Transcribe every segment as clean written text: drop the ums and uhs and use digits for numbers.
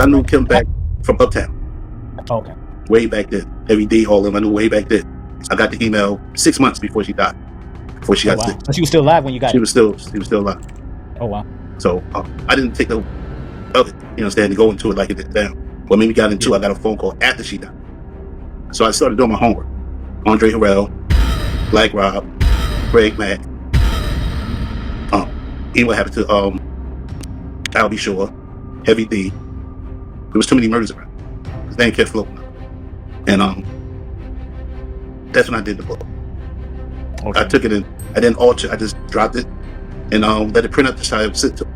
I knew Kim back from Uptown. Okay. Way back then. Every day, all of them. I knew way back then. I got the email 6 months before she died. Before she got sick. So she was still alive when you got She it? was still alive. Oh, wow. So I didn't take no of it, to go into it like it is now. What made me got into it, I got a phone call after she died. So I started doing my homework. Andre Harrell, Black Rob, Greg Mack. Even what happened to Albie Shore, Heavy D. There was too many murders around. His name kept floating up. And that's when I did the book. Okay. I took it and I didn't alter. I just dropped it and let it print out just how it was sent to.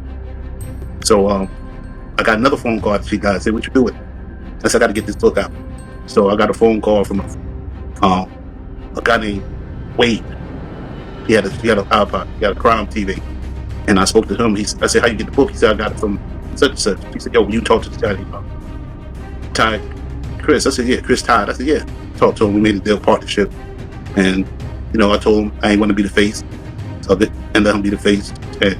So I got another phone call after she died. I said, "What you do with it?" I said, "I got to get this book out." So I got a phone call from a guy named Wade. He had an iPod. He had a crime TV, and I spoke to him. I said, "How you get the book?" He said, "I got it from such and such." He said, "Yo, when you talk to this guy named Ty Chris," I said, "Yeah, Chris Todd." I said, "Yeah." Talked to him. We made a deal partnership, and I told him I ain't want to be the face of it, and let him be the face. And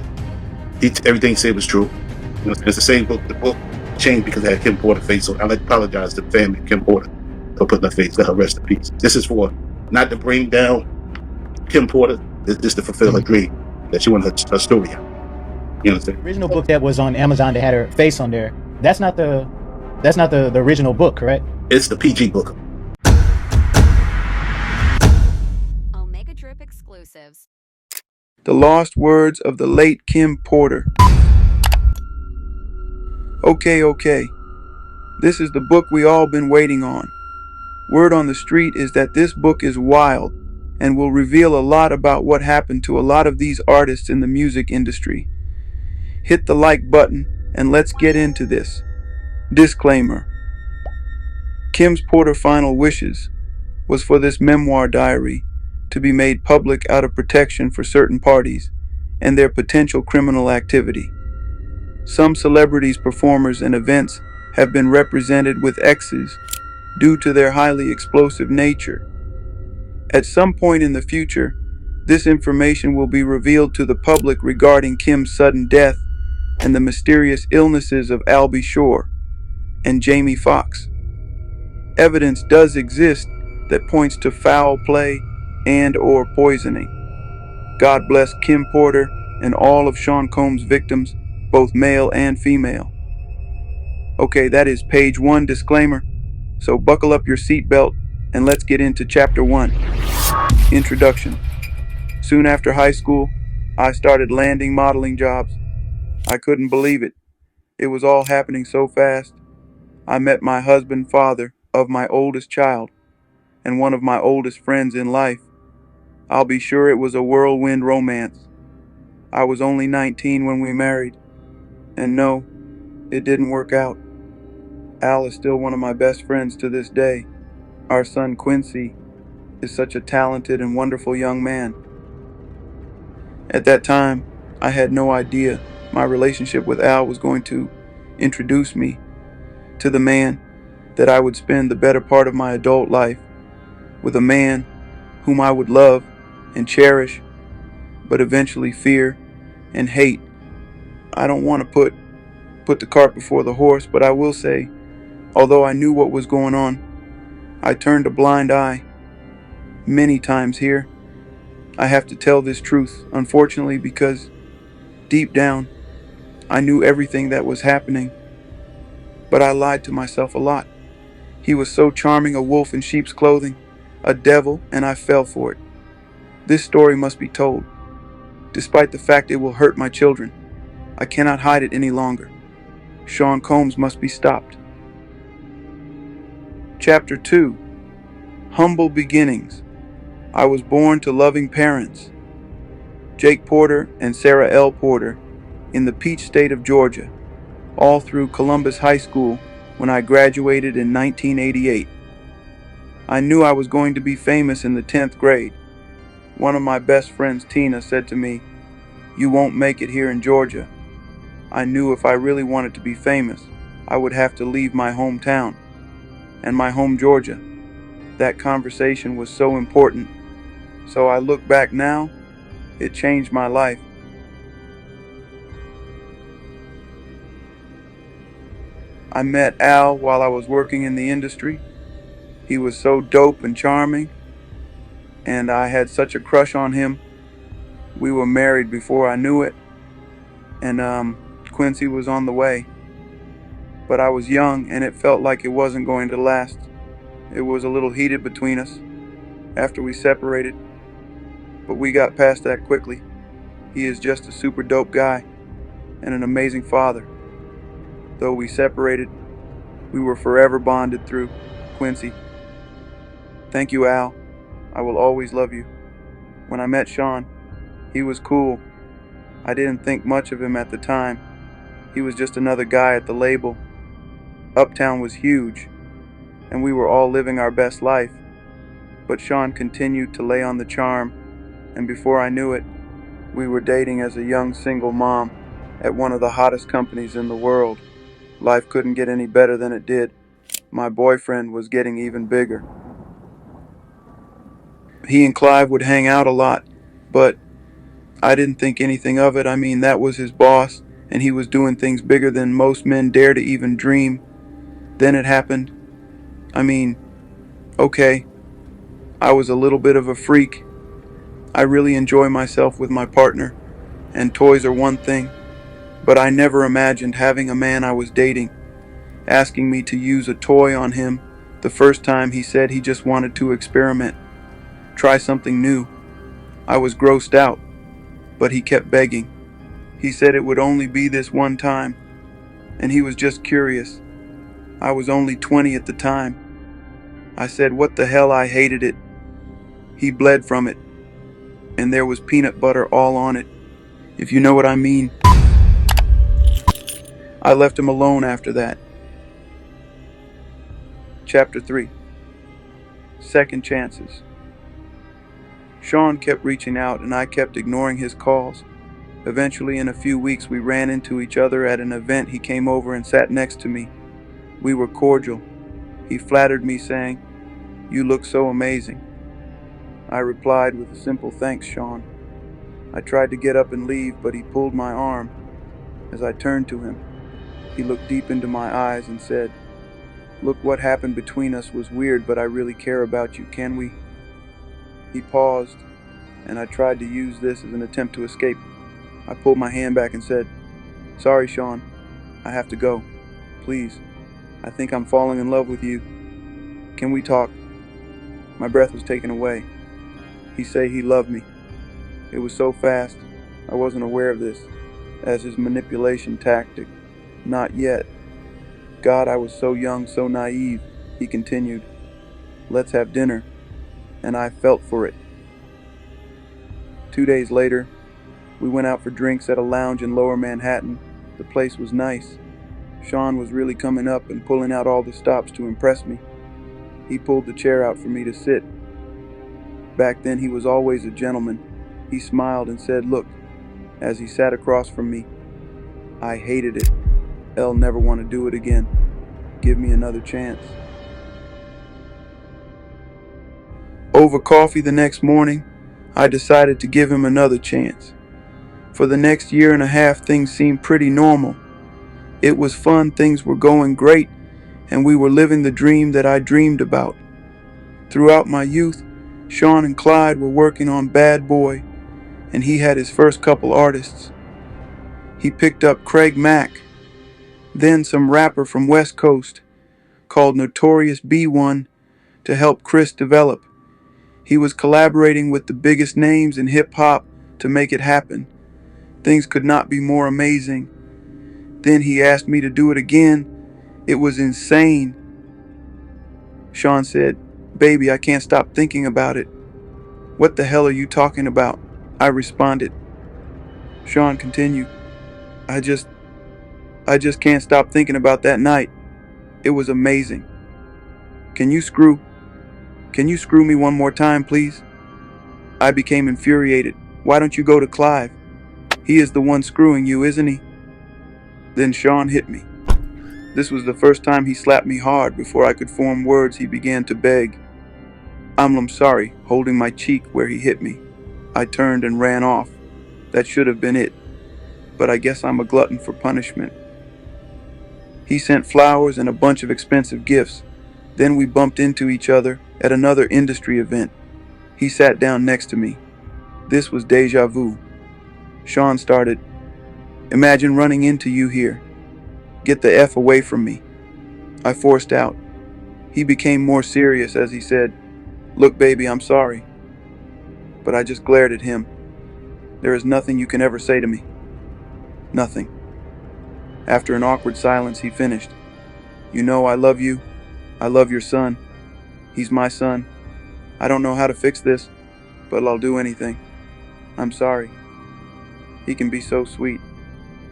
everything he said was true. It's the same book. The book changed because it had Kim Porter face. So I like to apologize to the family of Kim Porter for putting her face. Let her rest in peace. This is for not to bring down Kim Porter. It's just to fulfill her dream that she wanted her story out. You know what I'm saying? The original book that was on Amazon that had her face on there. That's not the original book, correct? It's the PG book. Omegadrip exclusives. The Lost Words of the Late Kim Porter. Okay. This is the book we all been waiting on. Word on the street is that this book is wild and will reveal a lot about what happened to a lot of these artists in the music industry. Hit the like button and let's get into this. Disclaimer. Kim's Porter final wishes was for this memoir diary to be made public out of protection for certain parties and their potential criminal activity. Some celebrities, performers, and events have been represented with X's due to their highly explosive nature. At some point in the future, this information will be revealed to the public regarding Kim's sudden death and the mysterious illnesses of Albie Shore and Jamie Foxx. Evidence does exist that points to foul play and/or poisoning. God bless Kim Porter and all of Sean Combs' victims, both male and female. Okay, that is page 1 disclaimer, so buckle up your seatbelt and let's get into chapter 1. Introduction. Soon after high school, I started landing modeling jobs. I couldn't believe it. It was all happening so fast. I met my husband, father of my oldest child, and one of my oldest friends in life. I'll be sure it was a whirlwind romance. I was only 19 when we married, and no, it didn't work out. Al is still one of my best friends to this day. Our son Quincy is such a talented and wonderful young man. At that time, I had no idea my relationship with Al was going to introduce me to the man that I would spend the better part of my adult life with, a man whom I would love and cherish, but eventually fear and hate. I don't want to put the cart before the horse, but I will say, although I knew what was going on, I turned a blind eye many times here. I have to tell this truth, unfortunately, because deep down, I knew everything that was happening, but I lied to myself a lot. He was so charming, a wolf in sheep's clothing, a devil, and I fell for it. This story must be told, despite the fact it will hurt my children. I cannot hide it any longer. Sean Combs must be stopped. Chapter 2. Humble Beginnings. I was born to loving parents, Jake Porter and Sarah L. Porter, in the Peach State of Georgia, all through Columbus High School when I graduated in 1988. I knew I was going to be famous in the 10th grade. One of my best friends, Tina, said to me, "You won't make it here in Georgia." I knew if I really wanted to be famous, I would have to leave my hometown and my home Georgia. That conversation was so important. So I look back now, it changed my life. I met Al while I was working in the industry. He was so dope and charming, and I had such a crush on him. We were married before I knew it, and Quincy was on the way. But I was young, and it felt like it wasn't going to last. It was a little heated between us after we separated, but we got past that quickly. He is just a super dope guy and an amazing father. Though we separated, we were forever bonded through Quincy. Thank you, Al. I will always love you. When I met Sean, he was cool. I didn't think much of him at the time. He was just another guy at the label. Uptown was huge, and we were all living our best life. But Sean continued to lay on the charm, and before I knew it, we were dating as a young single mom at one of the hottest companies in the world. Life couldn't get any better than it did. My boyfriend was getting even bigger. He and Clive would hang out a lot, but I didn't think anything of it. I mean, that was his boss, and he was doing things bigger than most men dare to even dream. Then it happened. I mean, okay, I was a little bit of a freak. I really enjoy myself with my partner, and toys are one thing, but I never imagined having a man I was dating asking me to use a toy on him the first time he said he just wanted to experiment, try something new. I was grossed out, but he kept begging. He said it would only be this one time, and he was just curious. I was only 20 at the time. I said, what the hell, I hated it. He bled from it, and there was peanut butter all on it, if you know what I mean. I left him alone after that. Chapter 3. Second Chances. Sean kept reaching out, and I kept ignoring his calls. Eventually, in a few weeks, we ran into each other at an event. He came over and sat next to me. We were cordial. He flattered me, saying, "You look so amazing." I replied with a simple "Thanks, Sean." I tried to get up and leave, but he pulled my arm. As I turned to him, he looked deep into my eyes and said, "Look, what happened between us was weird, but I really care about you. Can we?" He paused, and I tried to use this as an attempt to escape. I pulled my hand back and said, "Sorry, Sean. I have to go. Please. I think I'm falling in love with you. Can we talk?" My breath was taken away. He said he loved me. It was so fast, I wasn't aware of this as his manipulation tactic. Not yet. God, I was so young, so naive. He continued, "Let's have dinner." And I felt for it. 2 days later, we went out for drinks at a lounge in Lower Manhattan. The place was nice. Sean was really coming up and pulling out all the stops to impress me. He pulled the chair out for me to sit. Back then he was always a gentleman. He smiled and said, "Look," as he sat across from me. I hated it. I'll never want to do it again. Give me another chance. Over coffee the next morning, I decided to give him another chance. For the next year and a half, things seemed pretty normal. It was fun, things were going great, and we were living the dream that I dreamed about. Throughout my youth, Sean and Clyde were working on Bad Boy, and he had his first couple artists. He picked up Craig Mack, then some rapper from West Coast called Notorious B1 to help Chris develop. He was collaborating with the biggest names in hip-hop to make it happen. Things could not be more amazing. Then he asked me to do it again. It was insane. Sean said, "Baby, I can't stop thinking about it." "What the hell are you talking about?" I responded. Sean continued, I just can't stop thinking about that night. It was amazing. Can you screw me one more time, please?" I became infuriated. "Why don't you go to Clive? He is the one screwing you, isn't he?" Then Sean hit me. This was the first time he slapped me hard. Before I could form words, he began to beg. I'm sorry, holding my cheek where he hit me. I turned and ran off. That should have been it. But I guess I'm a glutton for punishment. He sent flowers and a bunch of expensive gifts. Then we bumped into each other at another industry event. He sat down next to me. This was deja vu. Sean started, "Imagine running into you here. Get the F away from me." I forced out. He became more serious as he said, "Look, baby, I'm sorry." But I just glared at him. There is nothing you can ever say to me. Nothing. After an awkward silence, he finished, "You know I love you. I love your son. He's my son. I don't know how to fix this, but I'll do anything. I'm sorry." He can be so sweet.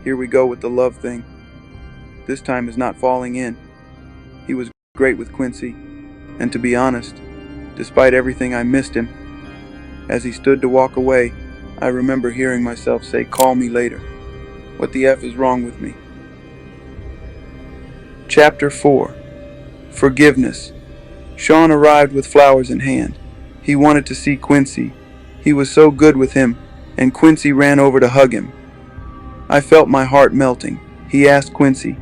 Here we go with the love thing. This time is not falling in. He was great with Quincy, and to be honest, despite everything, I missed him. As he stood to walk away, I remember hearing myself say, "Call me later." What the F is wrong with me? Chapter 4. Forgiveness. Sean arrived with flowers in hand. He wanted to see Quincy. He was so good with him, and Quincy ran over to hug him. I felt my heart melting. He asked Quincy,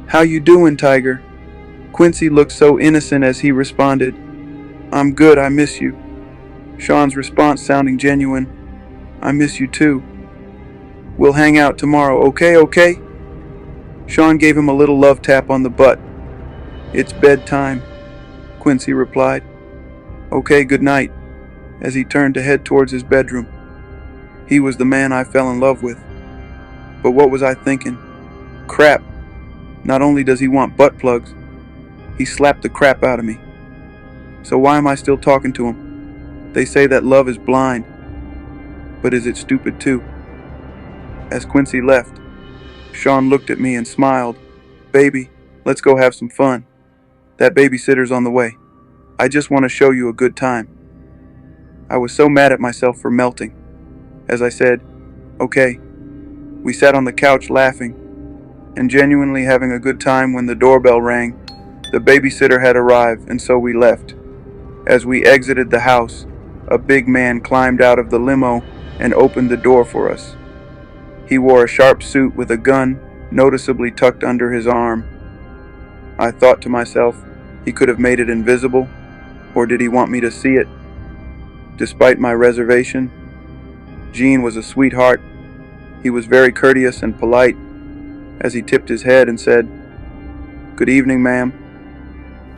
"How you doing, Tiger?" Quincy looked so innocent as he responded, "I'm good, I miss you." Sean's response sounding genuine, "I miss you too. We'll hang out tomorrow, okay? Sean gave him a little love tap on the butt. "It's bedtime," Quincy replied. "Okay, good night," as he turned to head towards his bedroom. He was the man I fell in love with. But what was I thinking? Crap. Not only does he want butt plugs, he slapped the crap out of me. So why am I still talking to him? They say that love is blind. But is it stupid too? As Quincy left, Sean looked at me and smiled. "Baby, let's go have some fun. That babysitter's on the way. I just want to show you a good time." I was so mad at myself for melting. As I said, "Okay," we sat on the couch laughing and genuinely having a good time when the doorbell rang. The babysitter had arrived, and so we left. As we exited the house, a big man climbed out of the limo and opened the door for us. He wore a sharp suit with a gun noticeably tucked under his arm. I thought to myself, he could have made it invisible, or did he want me to see it? Despite my reservation, Gene was a sweetheart. He was very courteous and polite as he tipped his head and said, "Good evening, ma'am."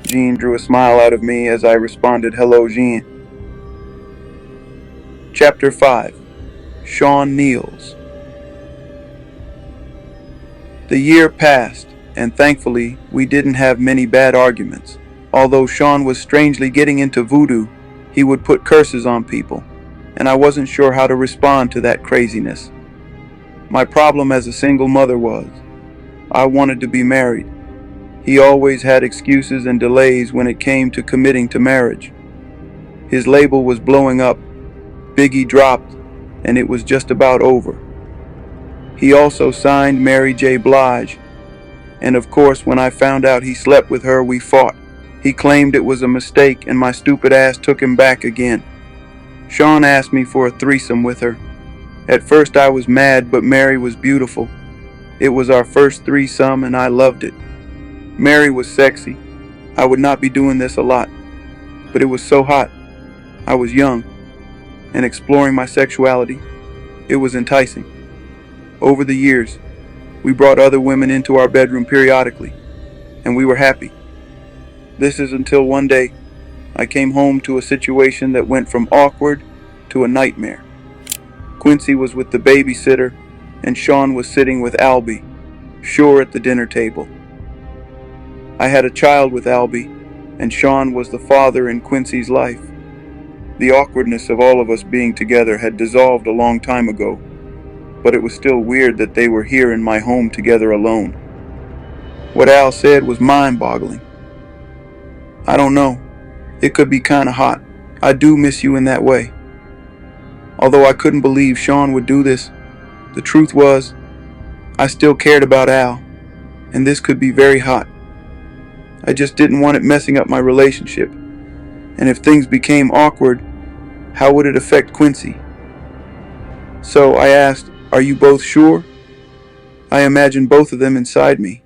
Gene drew a smile out of me as I responded, "Hello, Gene." Chapter 5. Sean Kneels. The year passed, and thankfully, we didn't have many bad arguments. Although Sean was strangely getting into voodoo, he would put curses on people, and I wasn't sure how to respond to that craziness. My problem as a single mother was, I wanted to be married. He always had excuses and delays when it came to committing to marriage. His label was blowing up, Biggie dropped, and it was just about over. He also signed Mary J. Blige, and of course when I found out he slept with her, we fought. He claimed it was a mistake and my stupid ass took him back again. Sean asked me for a threesome with her. At first I was mad, but Mary was beautiful. It was our first threesome and I loved it. Mary was sexy. I would not be doing this a lot, but it was so hot. I was young and exploring my sexuality. It was enticing. Over the years, we brought other women into our bedroom periodically, and we were happy. This is until one day, I came home to a situation that went from awkward to a nightmare. Quincy was with the babysitter, and Sean was sitting with Albie, sure at the dinner table. I had a child with Albie, and Sean was the father in Quincy's life. The awkwardness of all of us being together had dissolved a long time ago, but it was still weird that they were here in my home together alone. What Al said was mind-boggling. I don't know. It could be kinda hot. I do miss you in that way. Although I couldn't believe Sean would do this, the truth was, I still cared about Al, and this could be very hot. I just didn't want it messing up my relationship. And if things became awkward, how would it affect Quincy? So I asked, "Are you both sure?" I imagined both of them inside me.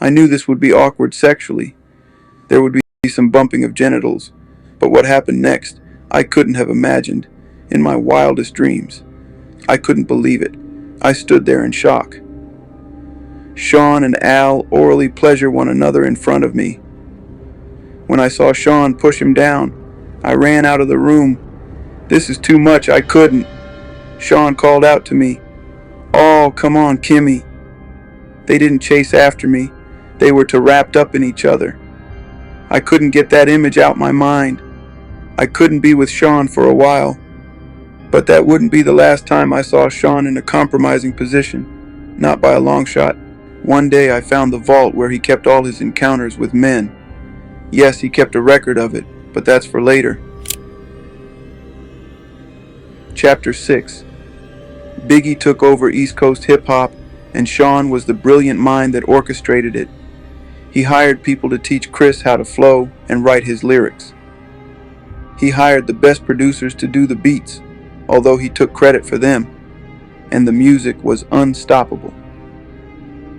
I knew this would be awkward sexually. There would be some bumping of genitals. But what happened next, I couldn't have imagined in my wildest dreams. I couldn't believe it. I stood there in shock. Sean and Al orally pleasure one another in front of me. When I saw Sean push him down, I ran out of the room. This is too much, I couldn't. Sean called out to me, "Oh, come on, Kimmy." They didn't chase after me. They were too wrapped up in each other. I couldn't get that image out my mind. I couldn't be with Sean for a while. But that wouldn't be the last time I saw Sean in a compromising position. Not by a long shot. One day I found the vault where he kept all his encounters with men. Yes, he kept a record of it, but that's for later. Chapter 6. Biggie took over East Coast hip-hop, and Sean was the brilliant mind that orchestrated it. He hired people to teach Chris how to flow and write his lyrics. He hired the best producers to do the beats, although he took credit for them, and the music was unstoppable.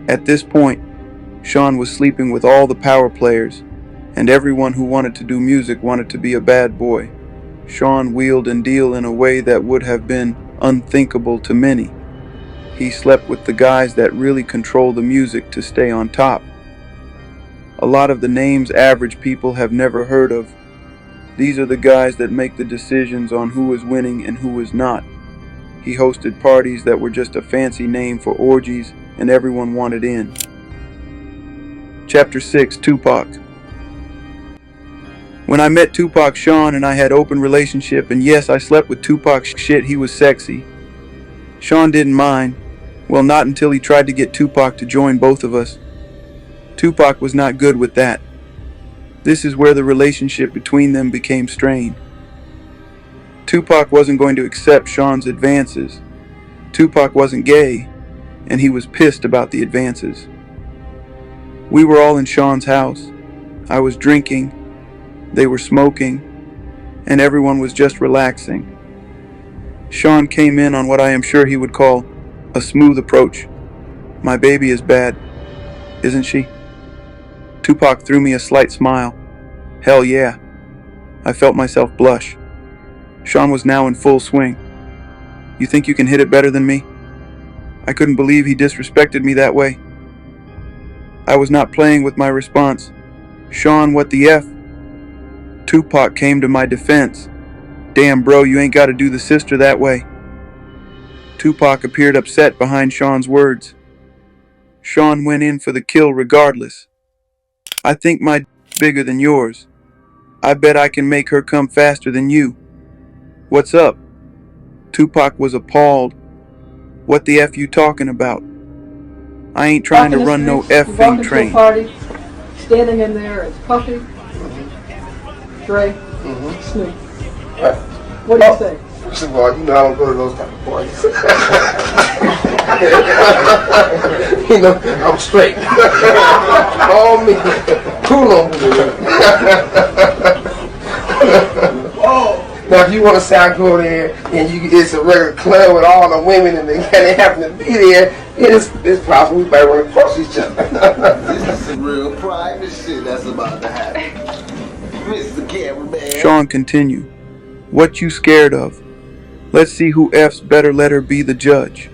At this point, Sean was sleeping with all the power players, and everyone who wanted to do music wanted to be a bad boy. Sean wheeled and dealed in a way that would have been unthinkable to many. He slept with the guys that really control the music to stay on top. A lot of the names average people have never heard of. These are the guys that make the decisions on who is winning and who is not. He hosted parties that were just a fancy name for orgies, and everyone wanted in. Chapter 6. Tupac. When I met Tupac, Sean and I had open relationship, and yes, I slept with Tupac. Shit, he was sexy. Sean didn't mind. Well, not until he tried to get Tupac to join both of us. Tupac was not good with that. This is where the relationship between them became strained. Tupac wasn't going to accept Sean's advances. Tupac wasn't gay, and he was pissed about the advances. We were all in Sean's house. I was drinking, they were smoking, and everyone was just relaxing. Sean came in on what I am sure he would call a smooth approach. "My baby is bad, isn't she?" Tupac threw me a slight smile. Hell yeah. I felt myself blush. Sean was now in full swing. "You think you can hit it better than me?" I couldn't believe he disrespected me that way. I was not playing with my response. "Sean, what the F?" Tupac came to my defense. "Damn, bro, you ain't gotta do the sister that way." Tupac appeared upset behind Sean's words. Sean went in for the kill regardless. "I think my bigger than yours. I bet I can make her come faster than you. What's up?" Tupac was appalled. "What the F you talking about? I ain't trying to run no effing train." Party, standing in there is Puffy, Dre, Snoop. What do you think? First of all, you know I don't go to those type of parties. You know, I'm straight. All me. Cool on me. Now, if you want to say I go there and it's a regular club with all the women and they happen to be there, it's possible we might run across each other. This is real private shit that's about to happen. Mr. Cameraman. Sean continued. "What you scared of? Let's see who F's better let her be the judge."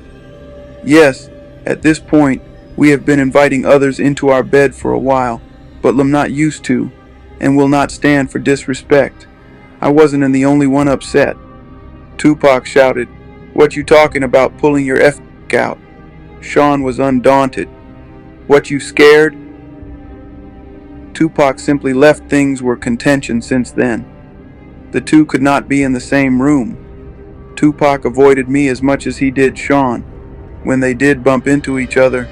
Yes, at this point, we have been inviting others into our bed for a while, but I'm not used to, and will not stand for disrespect. I wasn't the only one upset. Tupac shouted, "What you talking about pulling your F out?" Sean was undaunted. "What you scared?" Tupac simply left. Things were contention since then. The two could not be in the same room. Tupac avoided me as much as he did Sean. When they did bump into each other,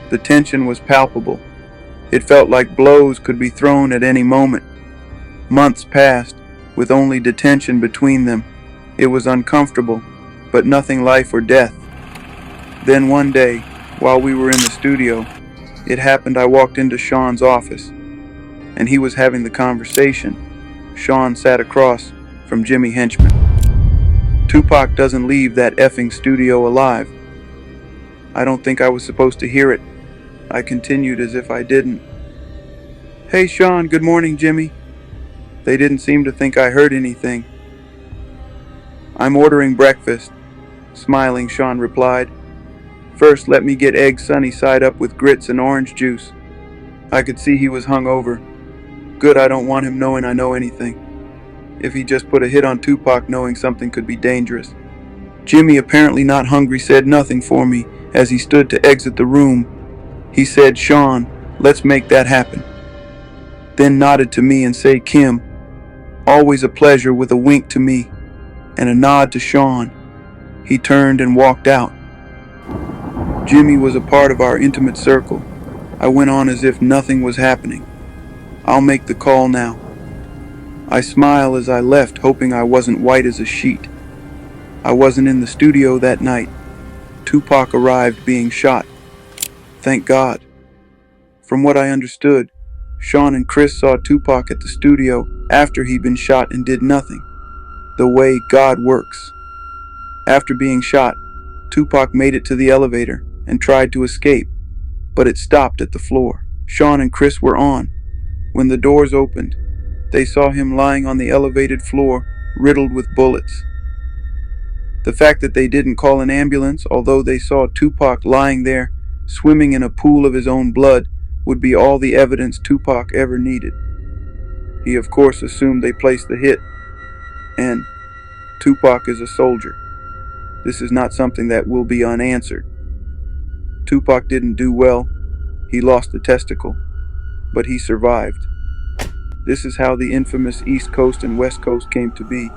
the tension was palpable. It felt like blows could be thrown at any moment. Months passed, with only detention between them. It was uncomfortable, but nothing life or death. Then one day, while we were in the studio, it happened I walked into Sean's office, and he was having the conversation. Sean sat across from Jimmy Henchman. Tupac doesn't leave that effing studio alive. I don't think I was supposed to hear it. I continued as if I didn't. "Hey Sean, good morning, Jimmy." They didn't seem to think I heard anything. "I'm ordering breakfast," smiling, Sean replied. "First, let me get eggs sunny side up with grits and orange juice." I could see he was hungover. Good, I don't want him knowing I know anything. If he just put a hit on Tupac knowing something could be dangerous. Jimmy, apparently not hungry, said nothing for me as he stood to exit the room. He said, "Sean, let's make that happen." Then nodded to me and said, "Kim, always a pleasure," with a wink to me and a nod to Sean. He turned and walked out. Jimmy was a part of our intimate circle. I went on as if nothing was happening. "I'll make the call now." I smiled as I left, hoping I wasn't white as a sheet. I wasn't in the studio that night. Tupac arrived being shot. Thank God. From what I understood, Sean and Chris saw Tupac at the studio after he'd been shot and did nothing. The way God works. After being shot, Tupac made it to the elevator and tried to escape, but it stopped at the floor. Sean and Chris were on. When the doors opened, they saw him lying on the elevated floor, riddled with bullets. The fact that they didn't call an ambulance, although they saw Tupac lying there, swimming in a pool of his own blood, would be all the evidence Tupac ever needed. He of course assumed they placed the hit, and Tupac is a soldier. This is not something that will be unanswered. Tupac didn't do well. He lost a testicle, but he survived. This is how the infamous East Coast and West Coast came to be.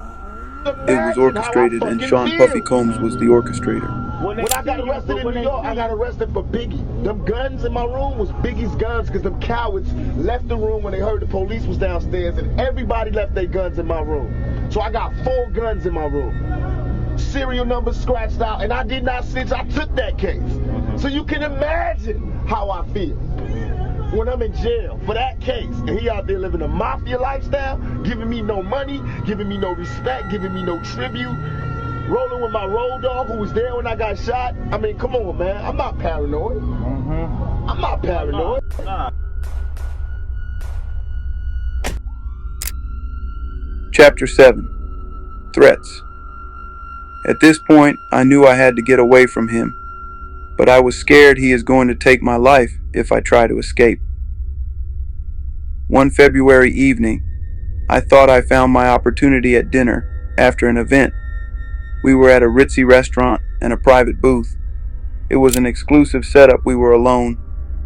It was orchestrated, and Sean Puffy Combs was the orchestrator. When I got arrested in New York, I got arrested for Biggie. Them guns in my room was Biggie's guns because them cowards left the room when they heard the police was downstairs, and everybody left their guns in my room. So I got 4 guns in my room. Serial numbers scratched out, and I did not snitch. I took that case. So you can imagine how I feel when I'm in jail for that case, and he out there living a mafia lifestyle, giving me no money, giving me no respect, giving me no tribute, rolling with my road dog who was there when I got shot. I mean, come on, man. I'm not paranoid. I'm not paranoid. Chapter 7. Threats. At this point, I knew I had to get away from him, but I was scared he is going to take my life if I try to escape. One February evening, I thought I found my opportunity at dinner after an event. We were at a ritzy restaurant and a private booth. It was an exclusive setup. We were alone,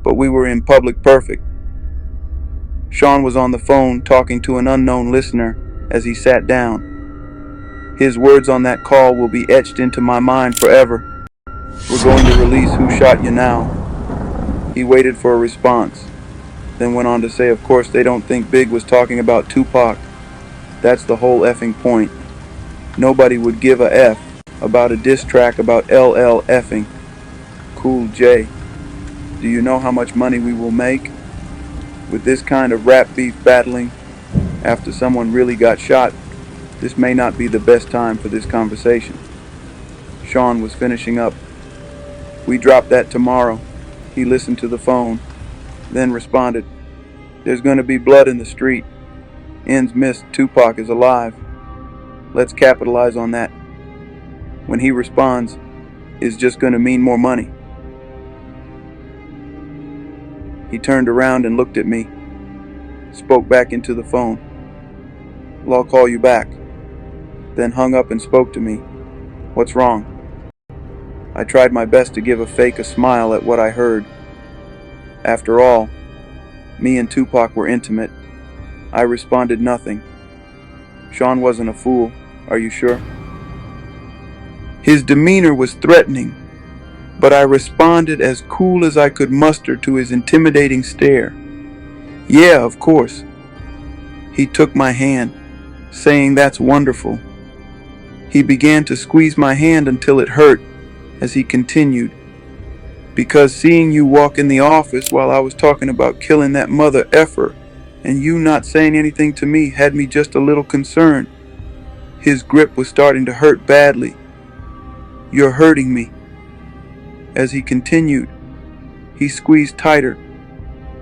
but we were in public perfect. Sean was on the phone talking to an unknown listener as he sat down. His words on that call will be etched into my mind forever. "We're going to release Who Shot You Now." He waited for a response, then went on to say, of course they don't think Big was talking about Tupac. That's the whole effing point. Nobody would give a F about a diss track about LL effing Cool J. Do you know how much money we will make? With this kind of rap beef battling after someone really got shot, this may not be the best time for this conversation. Sean was finishing up. "We drop that tomorrow." He listened to the phone, then responded, "There's going to be blood in the street. Ends missed, Tupac is alive. Let's capitalize on that." When he responds, "It's just going to mean more money." He turned around and looked at me, spoke back into the phone. "Well, I'll call you back." Then hung up and spoke to me. "What's wrong?" I tried my best to give a fake smile at what I heard. After all, me and Tupac were intimate. I responded nothing. Sean wasn't a fool, are you sure? His demeanor was threatening, but I responded as cool as I could muster to his intimidating stare. "Yeah, of course." He took my hand, saying, "That's wonderful." He began to squeeze my hand until it hurt as he continued, "Because seeing you walk in the office while I was talking about killing that mother effer and you not saying anything to me had me just a little concerned." His grip was starting to hurt badly. "You're hurting me." As he continued, He squeezed tighter.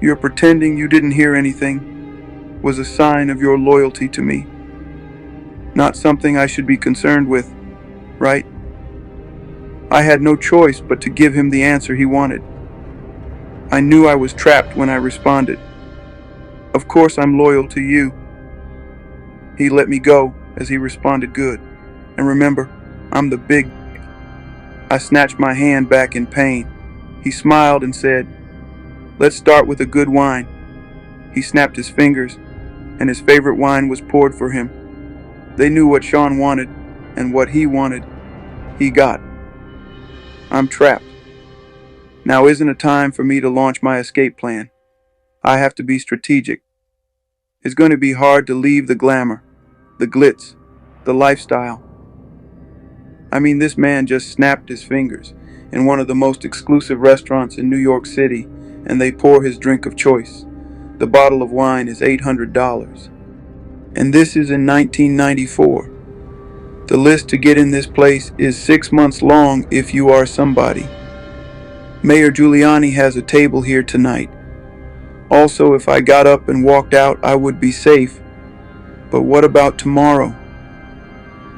Your pretending you didn't hear anything was a sign of your loyalty to me. Not something I should be concerned with, right? I had no choice but to give him the answer he wanted. I knew I was trapped when I responded. Of course I'm loyal to you. He let me go as he responded, good. And remember, I'm the big. I snatched my hand back in pain. He smiled and said, let's start with a good wine. He snapped his fingers, and his favorite wine was poured for him. They knew what Sean wanted, and what he wanted, he got. I'm trapped. Now isn't a time for me to launch my escape plan. I have to be strategic. It's going to be hard to leave the glamour, the glitz, the lifestyle. I mean, this man just snapped his fingers in one of the most exclusive restaurants in New York City, and they pour his drink of choice. The bottle of wine is $800. And this is in 1994. The list to get in this place is 6 months long if you are somebody. Mayor Giuliani has a table here tonight. Also, if I got up and walked out, I would be safe. But what about tomorrow?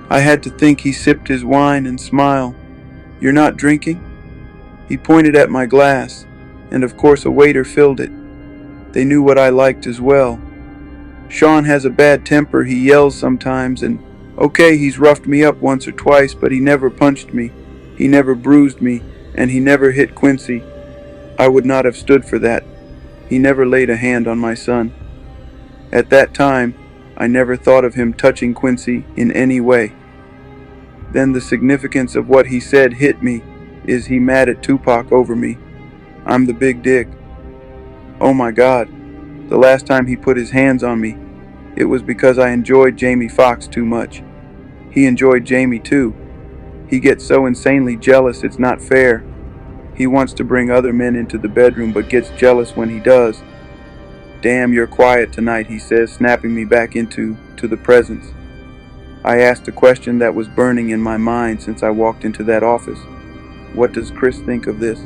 I had to think. He sipped his wine and smiled. You're not drinking? He pointed at my glass, and of course a waiter filled it. They knew what I liked as well. Sean has a bad temper. He yells sometimes, and okay, he's roughed me up once or twice, but he never punched me. He never bruised me, and he never hit Quincy. I would not have stood for that. He never laid a hand on my son. At that time, I never thought of him touching Quincy in any way. Then the significance of what he said hit me. Is he mad at Tupac over me? I'm the big dick. Oh my God, the last time he put his hands on me, it was because I enjoyed Jamie Foxx too much. He enjoyed Jamie too. He gets so insanely jealous it's not fair. He wants to bring other men into the bedroom but gets jealous when he does. Damn, you're quiet tonight, he says, snapping me back into the presence. I asked a question that was burning in my mind since I walked into that office. What does Chris think of this?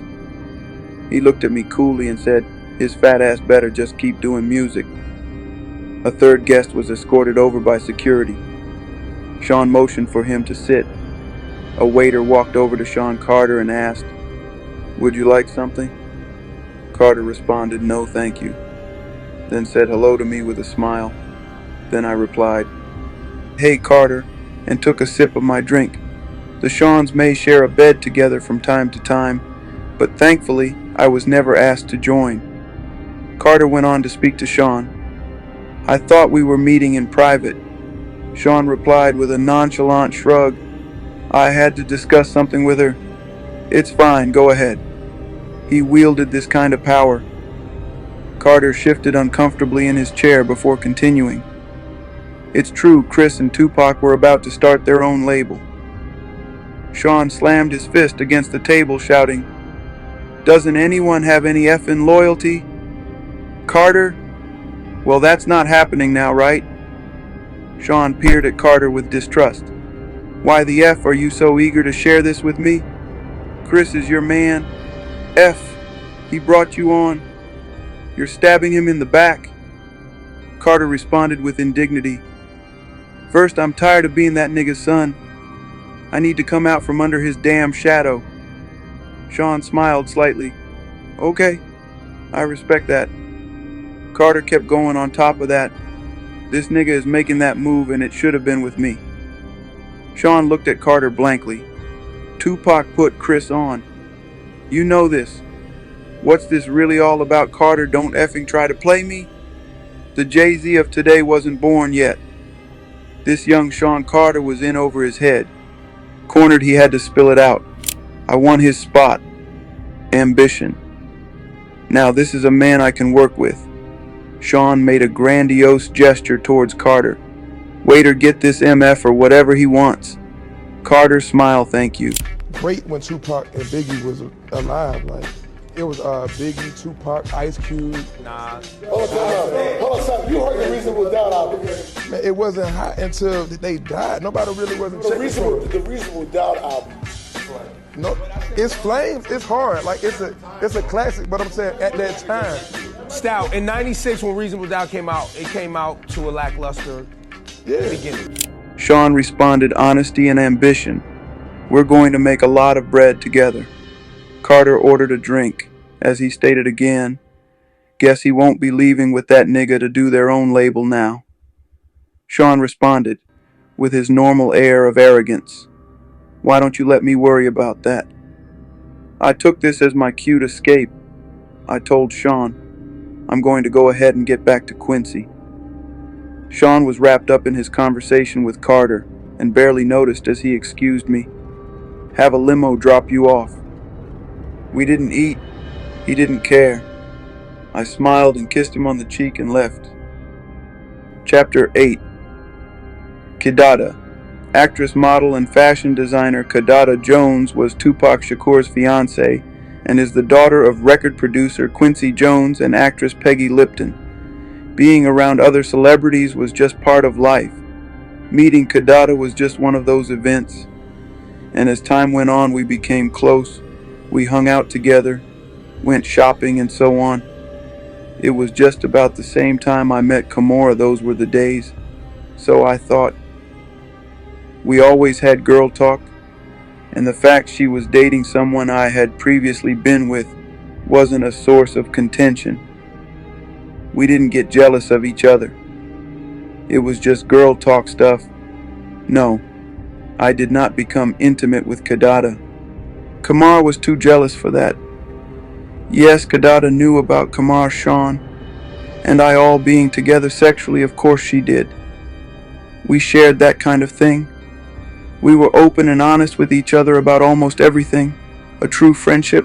He looked at me coolly and said, his fat ass better just keep doing music. A third guest was escorted over by security. Sean motioned for him to sit. A waiter walked over to Sean Carter and asked, would you like something? Carter responded, no thank you. Then said hello to me with a smile. Then I replied, hey Carter, and took a sip of my drink. The Seans may share a bed together from time to time, but thankfully I was never asked to join. Carter went on to speak to Sean. I thought we were meeting in private. Sean replied with a nonchalant shrug. I had to discuss something with her. It's fine, go ahead. He wielded this kind of power. Carter shifted uncomfortably in his chair before continuing. It's true, Chris and Tupac were about to start their own label. Sean slammed his fist against the table, shouting, doesn't anyone have any effing loyalty? Carter? Well, that's not happening now, right? Sean peered at Carter with distrust. Why the F are you so eager to share this with me? Chris is your man. F, he brought you on. You're stabbing him in the back. Carter responded with indignity. First, I'm tired of being that nigga's son. I need to come out from under his damn shadow. Sean smiled slightly. Okay, I respect that. Carter kept going on top of that. This nigga is making that move and it should have been with me. Sean looked at Carter blankly. Tupac put Chris on. You know this. What's this really all about, Carter? Don't effing try to play me. The Jay-Z of today wasn't born yet. This young Sean Carter was in over his head. Cornered, he had to spill it out. I won his spot. Ambition. Now this is a man I can work with. Sean made a grandiose gesture towards Carter. Waiter, get this MF or whatever he wants. Carter smiled, thank you. Great when Tupac and Biggie was alive. Like, it was Biggie, Tupac, Ice Cube. Hold on, son. You heard the Reasonable Doubt album. Man, it wasn't hot until they died. Nobody really wasn't checking for it. The Reasonable Doubt album No, it's Flames. It's hard. Like it's a classic. But I'm saying at that time, Stout, in 96 when Reasonable Doubt came out, it came out to a lackluster beginning. Sean responded, honesty and ambition. We're going to make a lot of bread together. Carter ordered a drink. As he stated again, guess he won't be leaving with that nigga to do their own label now. Sean responded, with his normal air of arrogance, why don't you let me worry about that? I took this as my cue to escape. I told Sean, I'm going to go ahead and get back to Quincy. Sean was wrapped up in his conversation with Carter and barely noticed as he excused me. Have a limo drop you off. We didn't eat. He didn't care. I smiled and kissed him on the cheek and left. Chapter 8. Kidada. Actress, model, and fashion designer Kidada Jones was Tupac Shakur's fiancée and is the daughter of record producer Quincy Jones and actress Peggy Lipton. Being around other celebrities was just part of life. Meeting Kidada was just one of those events. And as time went on, we became close. We hung out together, went shopping, and so on. It was just about the same time I met Kimora. Those were the days. So I thought. We always had girl talk, and the fact she was dating someone I had previously been with wasn't a source of contention. We didn't get jealous of each other. It was just girl talk stuff. No, I did not become intimate with Kidada. Kamar was too jealous for that. Yes, Kidada knew about Kamar, Sean, and I all being together sexually. Of course she did. We shared that kind of thing. We were open and honest with each other about almost everything. A true friendship.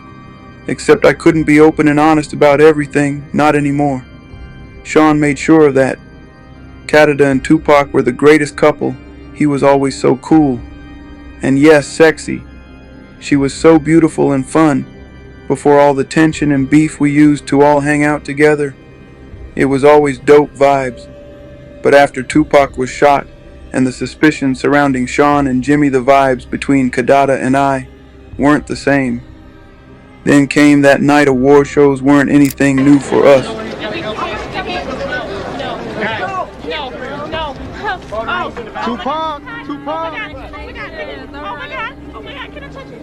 Except I couldn't be open and honest about everything, not anymore. Sean made sure of that. Kidada and Tupac were the greatest couple. He was always so cool. And yes, sexy. She was so beautiful and fun. Before all the tension and beef we used to all hang out together, it was always dope vibes. But after Tupac was shot, and the suspicions surrounding Sean and Jimmy, the vibes between Kidada and I weren't the same. Then came that night. Award shows weren't anything new for us. Tupac. Oh my God, can I touch it?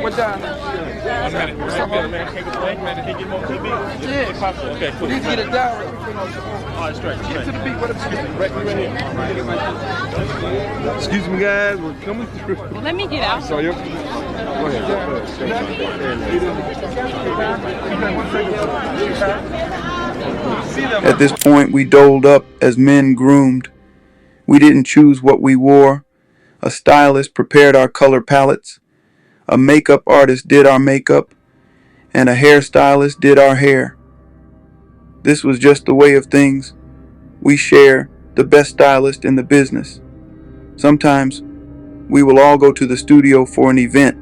What time? Okay, cool. You get it down. Get to the beat. What excuse me, guys. We're coming through. Well, let me get out. So go ahead. At this point, we doled up as men groomed. We didn't choose what we wore. A stylist prepared our color palettes. A makeup artist did our makeup. And a hairstylist did our hair. This was just the way of things. We share the best stylist in the business. Sometimes, we will all go to the studio for an event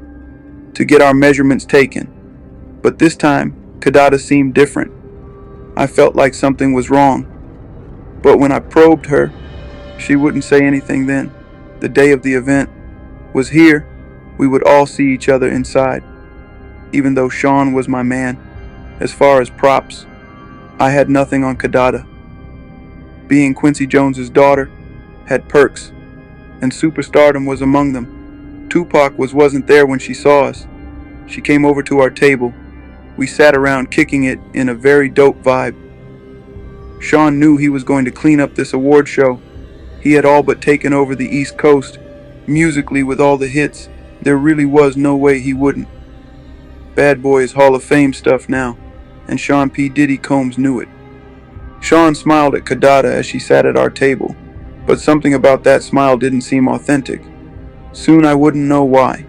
to get our measurements taken. But this time, Kidada seemed different. I felt like something was wrong. But when I probed her, she wouldn't say anything then. The day of the event was here. We would all see each other inside. Even though Sean was my man, as far as props, I had nothing on Kidada. Being Quincy Jones's daughter had perks, and superstardom was among them. Tupac wasn't there when she saw us. She came over to our table. We sat around kicking it in a very dope vibe. Sean knew he was going to clean up this award show. He had all but taken over the East Coast. Musically, with all the hits, there really was no way he wouldn't. Bad Boy is Hall of Fame stuff now, and Sean P. Diddy Combs knew it. Sean smiled at Kidada as she sat at our table, but something about that smile didn't seem authentic. Soon I wouldn't know why.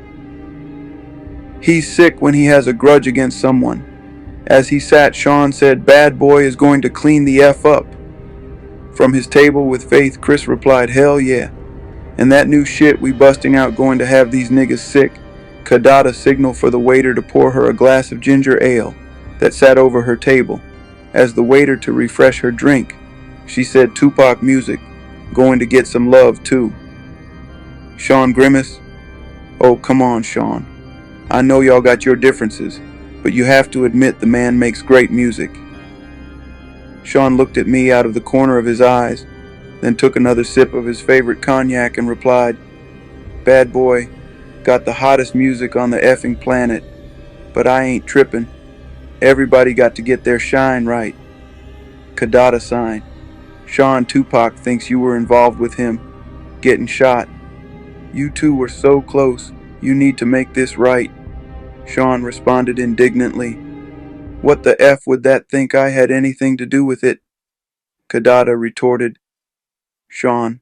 He's sick when he has a grudge against someone. As he sat, Sean said, "Bad Boy is going to clean the F up." From his table with Faith, Chris replied, "Hell yeah. And that new shit we busting out going to have these niggas sick. Kadada signaled for the waiter to pour her a glass of ginger ale that sat over her table. As the waiter to refresh her drink, she said Tupac music, going to get some love too. Sean grimaced. Oh, come on, Sean. I know y'all got your differences, but you have to admit the man makes great music. Sean looked at me out of the corner of his eyes, then took another sip of his favorite cognac and replied, Bad boy, got the hottest music on the effing planet, but I ain't trippin'. Everybody got to get their shine right. Kadada signed. Sean Tupac thinks you were involved with him, getting shot. You two were so close, you need to make this right. Sean responded indignantly. What the F would that think I had anything to do with it? Kadada retorted. Sean,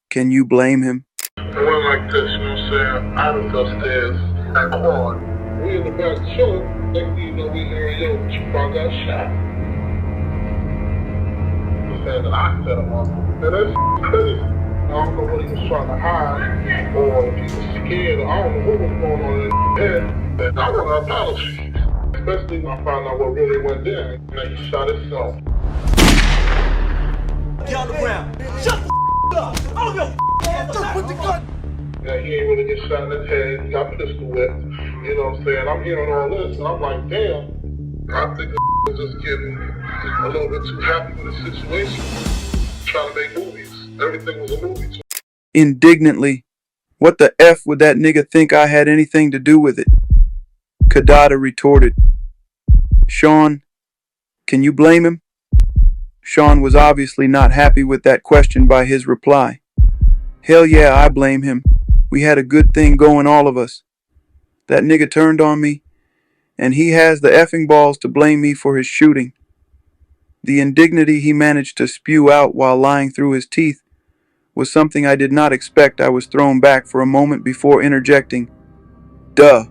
can you blame him? It went like this, you know what I'm saying? I was upstairs at Quad. We in the back chilling. Next thing you know, we hear, yo, Tupac got shot. He said that I set him up. And that's crazy. I don't know what he was trying to hide, or if he was scared, or I don't know what was going on in his head. And I want an apology. Especially when I found out what really went down. And then he shot himself. Get on the ground. Shut the up. I don't give a just put the gun. Yeah, he ain't really get shot in his head. He got pistol whipped. You know what I'm saying? I'm hearing all this, and I'm like, damn. I think was just getting a little bit too happy with the situation. Trying to make movies. Everything was a movie. Indignantly, what the F would that nigga think I had anything to do with it? Kadada retorted. Sean, can you blame him? Sean was obviously not happy with that question by his reply. Hell yeah, I blame him. We had a good thing going, all of us. That nigga turned on me, and he has the effing balls to blame me for his shooting. The indignity he managed to spew out while lying through his teeth was something I did not expect. I was thrown back for a moment before interjecting, Duh.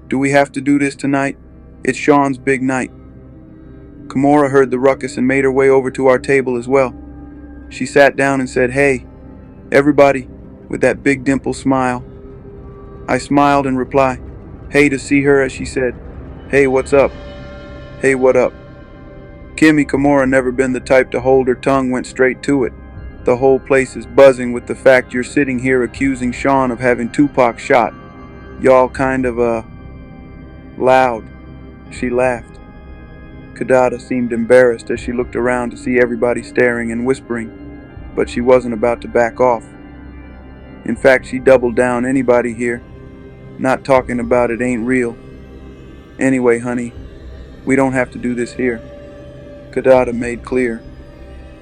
Do we have to do this tonight? It's Sean's big night. Kimura heard the ruckus and made her way over to our table as well. She sat down and said, Hey, everybody, with that big dimple smile. I smiled in reply. Hey to see her as she said, Hey, what's up? Hey, what up? Kimmy Kimura never been the type to hold her tongue, went straight to it. The whole place is buzzing with the fact you're sitting here accusing Sean of having Tupac shot. Y'all kind of, loud. She laughed. Kadada seemed embarrassed as she looked around to see everybody staring and whispering, but she wasn't about to back off. In fact, she doubled down. Anybody here? Not talking about it ain't real. Anyway, honey, we don't have to do this here. Kadada made clear.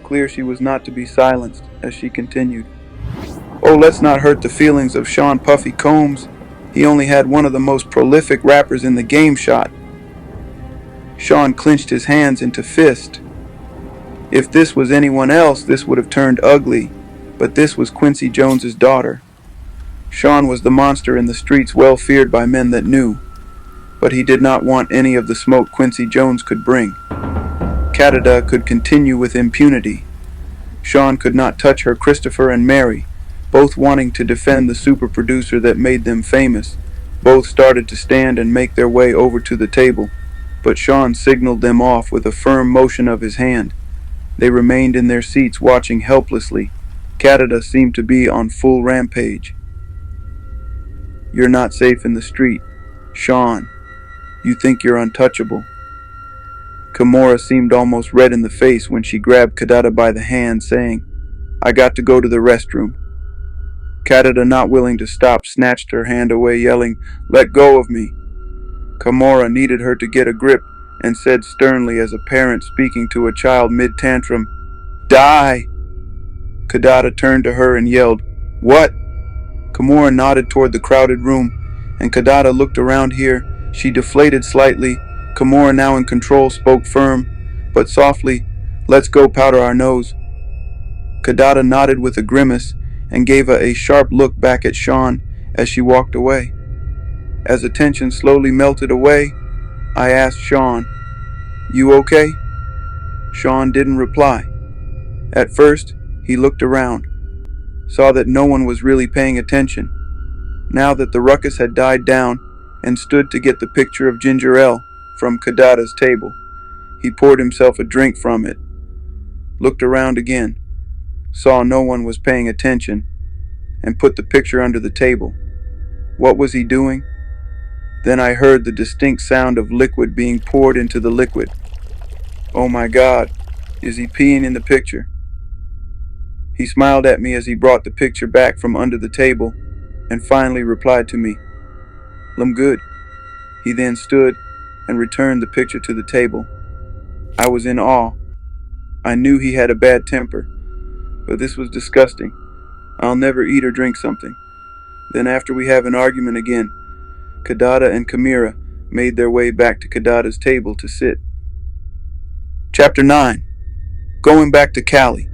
Clear she was not to be silenced as she continued. Oh, let's not hurt the feelings of Sean Puffy Combs. He only had one of the most prolific rappers in the game shot. Sean clenched his hands into fist. If this was anyone else, this would have turned ugly, but this was Quincy Jones's daughter. Sean was the monster in the streets, well feared by men that knew, but he did not want any of the smoke Quincy Jones could bring. Canada could continue with impunity. Sean could not touch her. Christopher and Mary, both wanting to defend the super producer that made them famous, both started to stand and make their way over to the table, but Sean signaled them off with a firm motion of his hand. They remained in their seats watching helplessly. Canada seemed to be on full rampage. You're not safe in the street. Sean, you think you're untouchable. Kimura seemed almost red in the face when she grabbed Kadada by the hand, saying, I got to go to the restroom. Kadada, not willing to stop, snatched her hand away, yelling, Let go of me. Kimura needed her to get a grip and said sternly as a parent speaking to a child mid-tantrum, Die! Kadada turned to her and yelled, What? Kimura nodded toward the crowded room, and Kadada looked around here. She deflated slightly. Kimura, now in control, spoke firm, but softly, Let's go powder our nose. Kadada nodded with a grimace and gave a sharp look back at Sean as she walked away. As the tension slowly melted away, I asked Sean, You okay? Sean didn't reply. At first, he looked around, saw that no one was really paying attention. now that the ruckus had died down, and stood to get the picture of ginger ale from Kadada's table. He poured himself a drink from it, looked around again, saw no one was paying attention, and put the picture under the table. What was he doing? Then I heard the distinct sound of liquid being poured into the liquid. Oh my God, is he peeing in the picture? He smiled at me as he brought the picture back from under the table and finally replied to me, "I'm good." He then stood and returned the picture to the table. I was in awe. I knew he had a bad temper, but this was disgusting. I'll never eat or drink something. Then after we have an argument again, Kadada and Kamira made their way back to Kadada's table to sit. Chapter 9. Going back to Cali.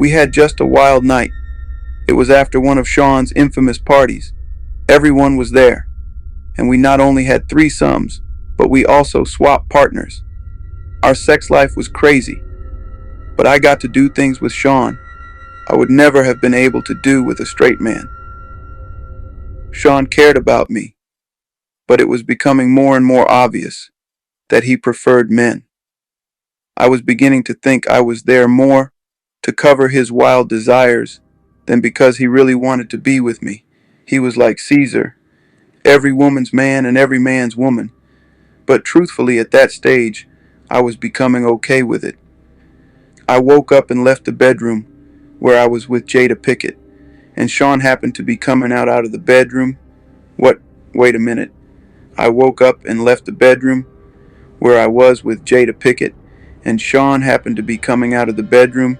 We had just a wild night. It was after one of Sean's infamous parties. Everyone was there, and we not only had threesomes, but we also swapped partners. Our sex life was crazy, but I got to do things with Sean I would never have been able to do with a straight man. Sean cared about me, but it was becoming more and more obvious that he preferred men. I was beginning to think I was there more to cover his wild desires than because he really wanted to be with me. He was like Caesar, every woman's man and every man's woman. But truthfully, at that stage, I was becoming okay with it. I woke up and left the bedroom where I was with Jada Pickett, and Sean happened to be coming out of the bedroom. Wait a minute. I woke up and left the bedroom where I was with Jada Pickett, and Sean happened to be coming out of the bedroom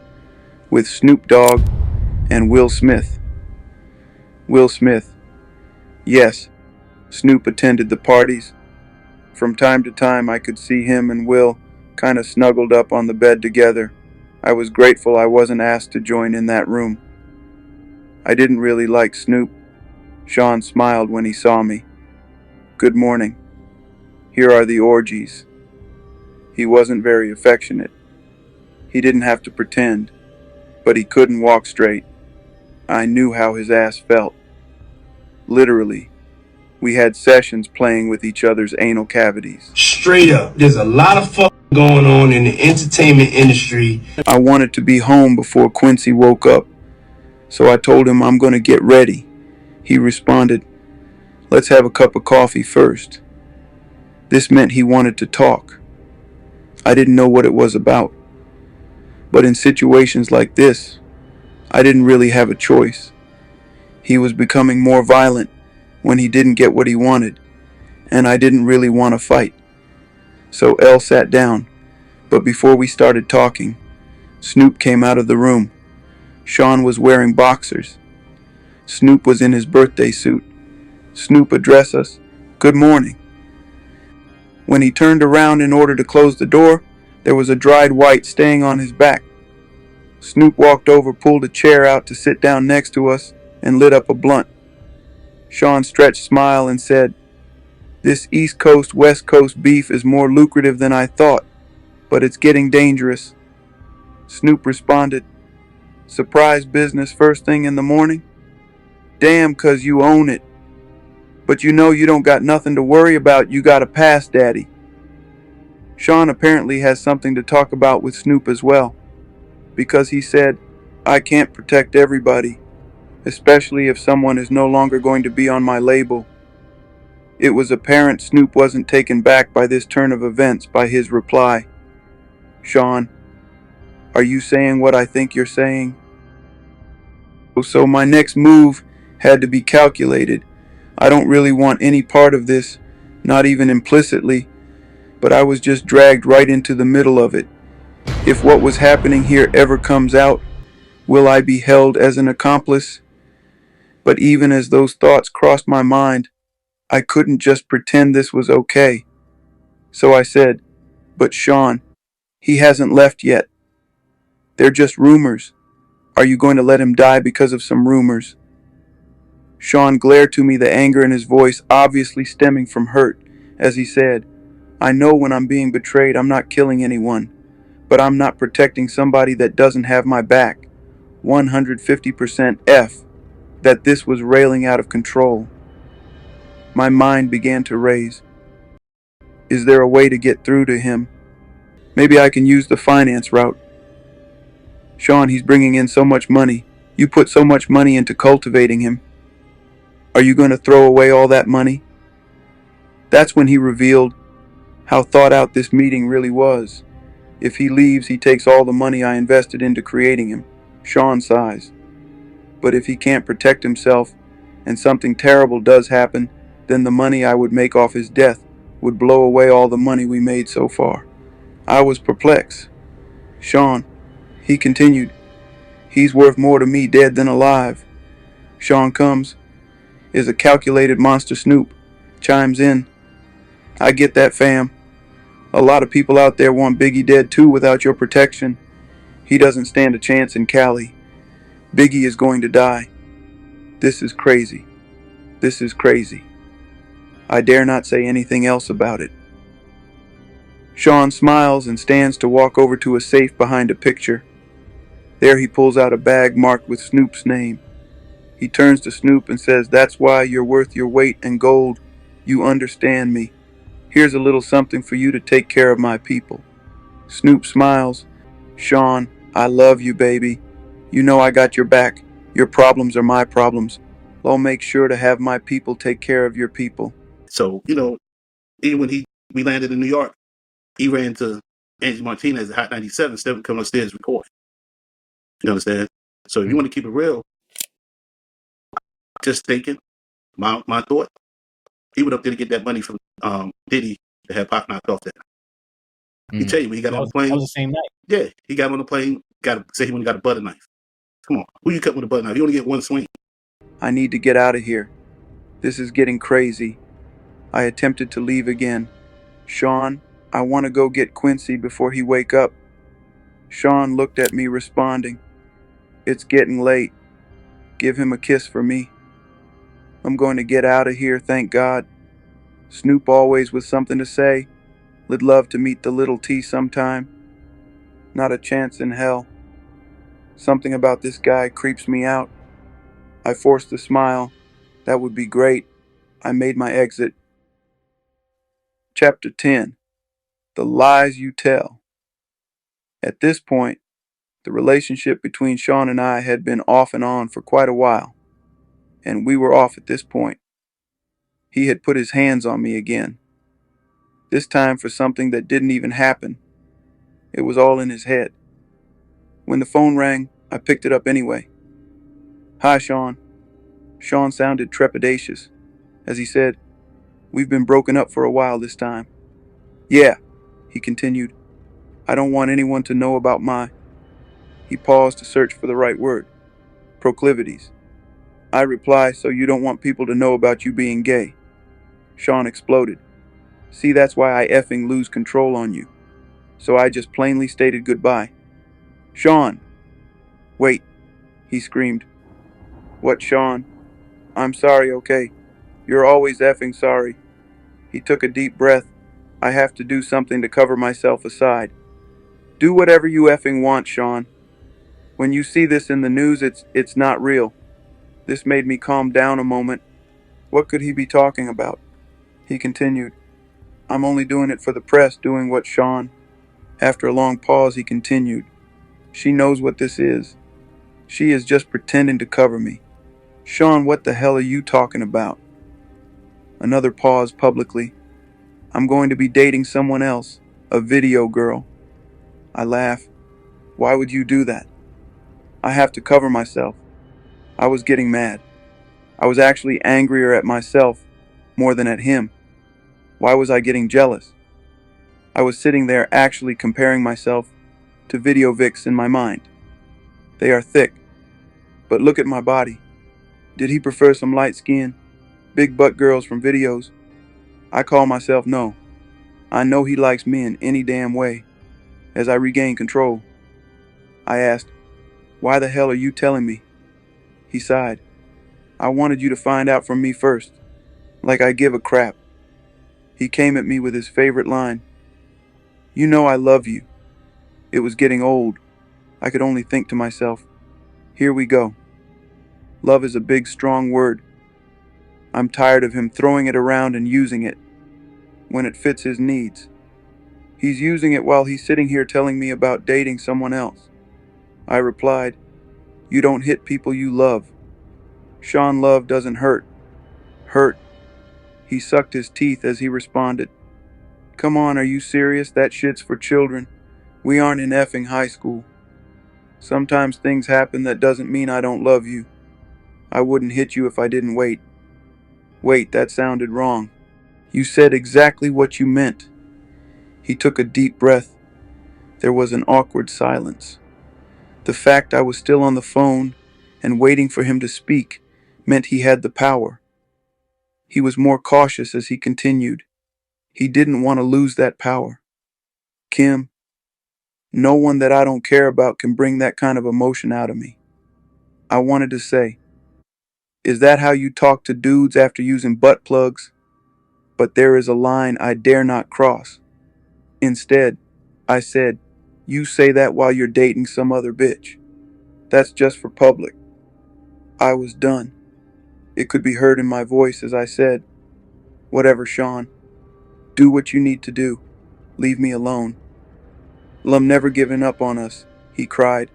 with Snoop Dogg and Will Smith. Will Smith. Yes, Snoop attended the parties. From time to time I could see him and Will kind of snuggled up on the bed together. I was grateful I wasn't asked to join in that room. I didn't really like Snoop. Sean smiled when he saw me. "Good morning. Here are the orgies." He wasn't very affectionate. He didn't have to pretend, but he couldn't walk straight. I knew how his ass felt. Literally, we had sessions playing with each other's anal cavities. Straight up, there's a lot of fuck going on in the entertainment industry. I wanted to be home before Quincy woke up, so I told him I'm going to get ready. He responded, "Let's have a cup of coffee first." This meant he wanted to talk. I didn't know what it was about. But in situations like this, I didn't really have a choice. He was becoming more violent when he didn't get what he wanted, and I didn't really want to fight. So Elle sat down, but before we started talking, Snoop came out of the room. Sean was wearing boxers. Snoop was in his birthday suit. Snoop addressed us, "Good morning." When he turned around in order to close the door, there was a dried white stain on his back. Snoop walked over, pulled a chair out to sit down next to us, and lit up a blunt. Sean stretched smile and said, "This East Coast, West Coast beef is more lucrative than I thought, but it's getting dangerous." Snoop responded, "Surprise business first thing in the morning? Damn, 'cause you own it. But you know you don't got nothing to worry about, you got a pass, daddy." Sean apparently has something to talk about with Snoop as well, because he said, "I can't protect everybody, especially if someone is no longer going to be on my label." It was apparent Snoop wasn't taken back by this turn of events by his reply. "Sean, are you saying what I think you're saying?" So my next move had to be calculated. I don't really want any part of this, not even implicitly, but I was just dragged right into the middle of it. If what was happening here ever comes out, will I be held as an accomplice? But even as those thoughts crossed my mind, I couldn't just pretend this was okay. So I said, "But Sean, he hasn't left yet. They're just rumors. Are you going to let him die because of some rumors?" Sean glared to me, the anger in his voice obviously stemming from hurt, as he said, "I know when I'm being betrayed I'm not killing anyone, but I'm not protecting somebody that doesn't have my back. 150% F." that this was railing out of control. My mind began to race. Is there a way to get through to him? Maybe I can use the finance route. Sean, he's bringing in so much money. You put so much money into cultivating him. Are you going to throw away all that money? That's when he revealed how thought out this meeting really was. If he leaves, he takes all the money I invested into creating him. Sean sighs. But if he can't protect himself and something terrible does happen, then the money I would make off his death would blow away all the money we made so far. I was perplexed. Sean, he continued, he's worth more to me dead than alive. Sean comes, is a calculated monster Snoop, chimes in. I get that, fam. A lot of people out there want Biggie dead too without your protection. He doesn't stand a chance in Cali. Biggie is going to die. This is crazy. This is crazy. I dare not say anything else about it. Sean smiles and stands to walk over to a safe behind a picture. There he pulls out a bag marked with Snoop's name. He turns to Snoop and says, that's why you're worth your weight in gold. You understand me. Here's a little something for you to take care of my people. Snoop smiles. Sean, I love you, baby. You know I got your back. Your problems are my problems. I'll make sure to have my people take care of your people. So, even when we landed in New York, he ran to Angie Martinez at Hot 97 instead of coming upstairs and record. You understand? So if you want to keep it real, just thinking, my thought, he went up there to get that money from Diddy to have Pac knocked off that. He tell you when he got on the plane. That was the same night. Yeah, he got on the plane, say he only got a butter knife. Come on, who you cut with a butter knife? You only get one swing. I need to get out of here. This is getting crazy. I attempted to leave again. Sean, I want to go get Quincy before he wake up. Sean looked at me responding. It's getting late. Give him a kiss for me. I'm going to get out of here, thank God. Snoop always with something to say. Would love to meet the little T sometime. Not a chance in hell. Something about this guy creeps me out. I forced a smile. That would be great. I made my exit. Chapter 10. The Lies You Tell. At this point, the relationship between Sean and I had been off and on for quite a while, and we were off at this point. He had put his hands on me again. This time for something that didn't even happen. It was all in his head. When the phone rang, I picked it up anyway. Hi, Sean. Sean sounded trepidatious as he said, we've been broken up for a while this time. Yeah, he continued. I don't want anyone to know about my... He paused to search for the right word. Proclivities. I reply, so you don't want people to know about you being gay. Sean exploded. See, that's why I effing lose control on you. So I just plainly stated goodbye. Sean! Wait, he screamed. What, Sean? I'm sorry, okay? You're always effing sorry. He took a deep breath. I have to do something to cover myself aside. Do whatever you effing want, Sean. When you see this in the news, it's not real. This made me calm down a moment. What could he be talking about? He continued. I'm only doing it for the press, doing what Sean... After a long pause, he continued. She knows what this is. She is just pretending to cover me. Sean, what the hell are you talking about? Another pause publicly. I'm going to be dating someone else, a video girl. I laugh. Why would you do that? I have to cover myself. I was getting mad. I was actually angrier at myself more than at him. Why was I getting jealous? I was sitting there actually comparing myself to video Vics in my mind. They are thick. But look at my body. Did he prefer some light skin, big butt girls from videos? I call myself no. I know he likes men any damn way. As I regain control, I asked, why the hell are you telling me? He sighed. I wanted you to find out from me first. Like I give a crap. He came at me with his favorite line. You know I love you. It was getting old. I could only think to myself, here we go. Love is a big, strong word. I'm tired of him throwing it around and using it when it fits his needs. He's using it while he's sitting here telling me about dating someone else. I replied, "You don't hit people you love. Sean, love doesn't hurt. Hurt." He sucked his teeth as he responded, "Come on, are you serious? That shit's for children. We aren't in effing high school. Sometimes things happen that doesn't mean I don't love you. I wouldn't hit you if I didn't wait." Wait, that sounded wrong. You said exactly what you meant. He took a deep breath. There was an awkward silence. The fact I was still on the phone and waiting for him to speak meant he had the power. He was more cautious as he continued. He didn't want to lose that power. "Kim, no one that I don't care about can bring that kind of emotion out of me." I wanted to say, "Is that how you talk to dudes after using butt plugs?" But there is a line I dare not cross. Instead, I said, "You say that while you're dating some other bitch. That's just for public." I was done. It could be heard in my voice as I said, "Whatever, Sean. Do what you need to do. Leave me alone." "Lum never giving up on us," he cried.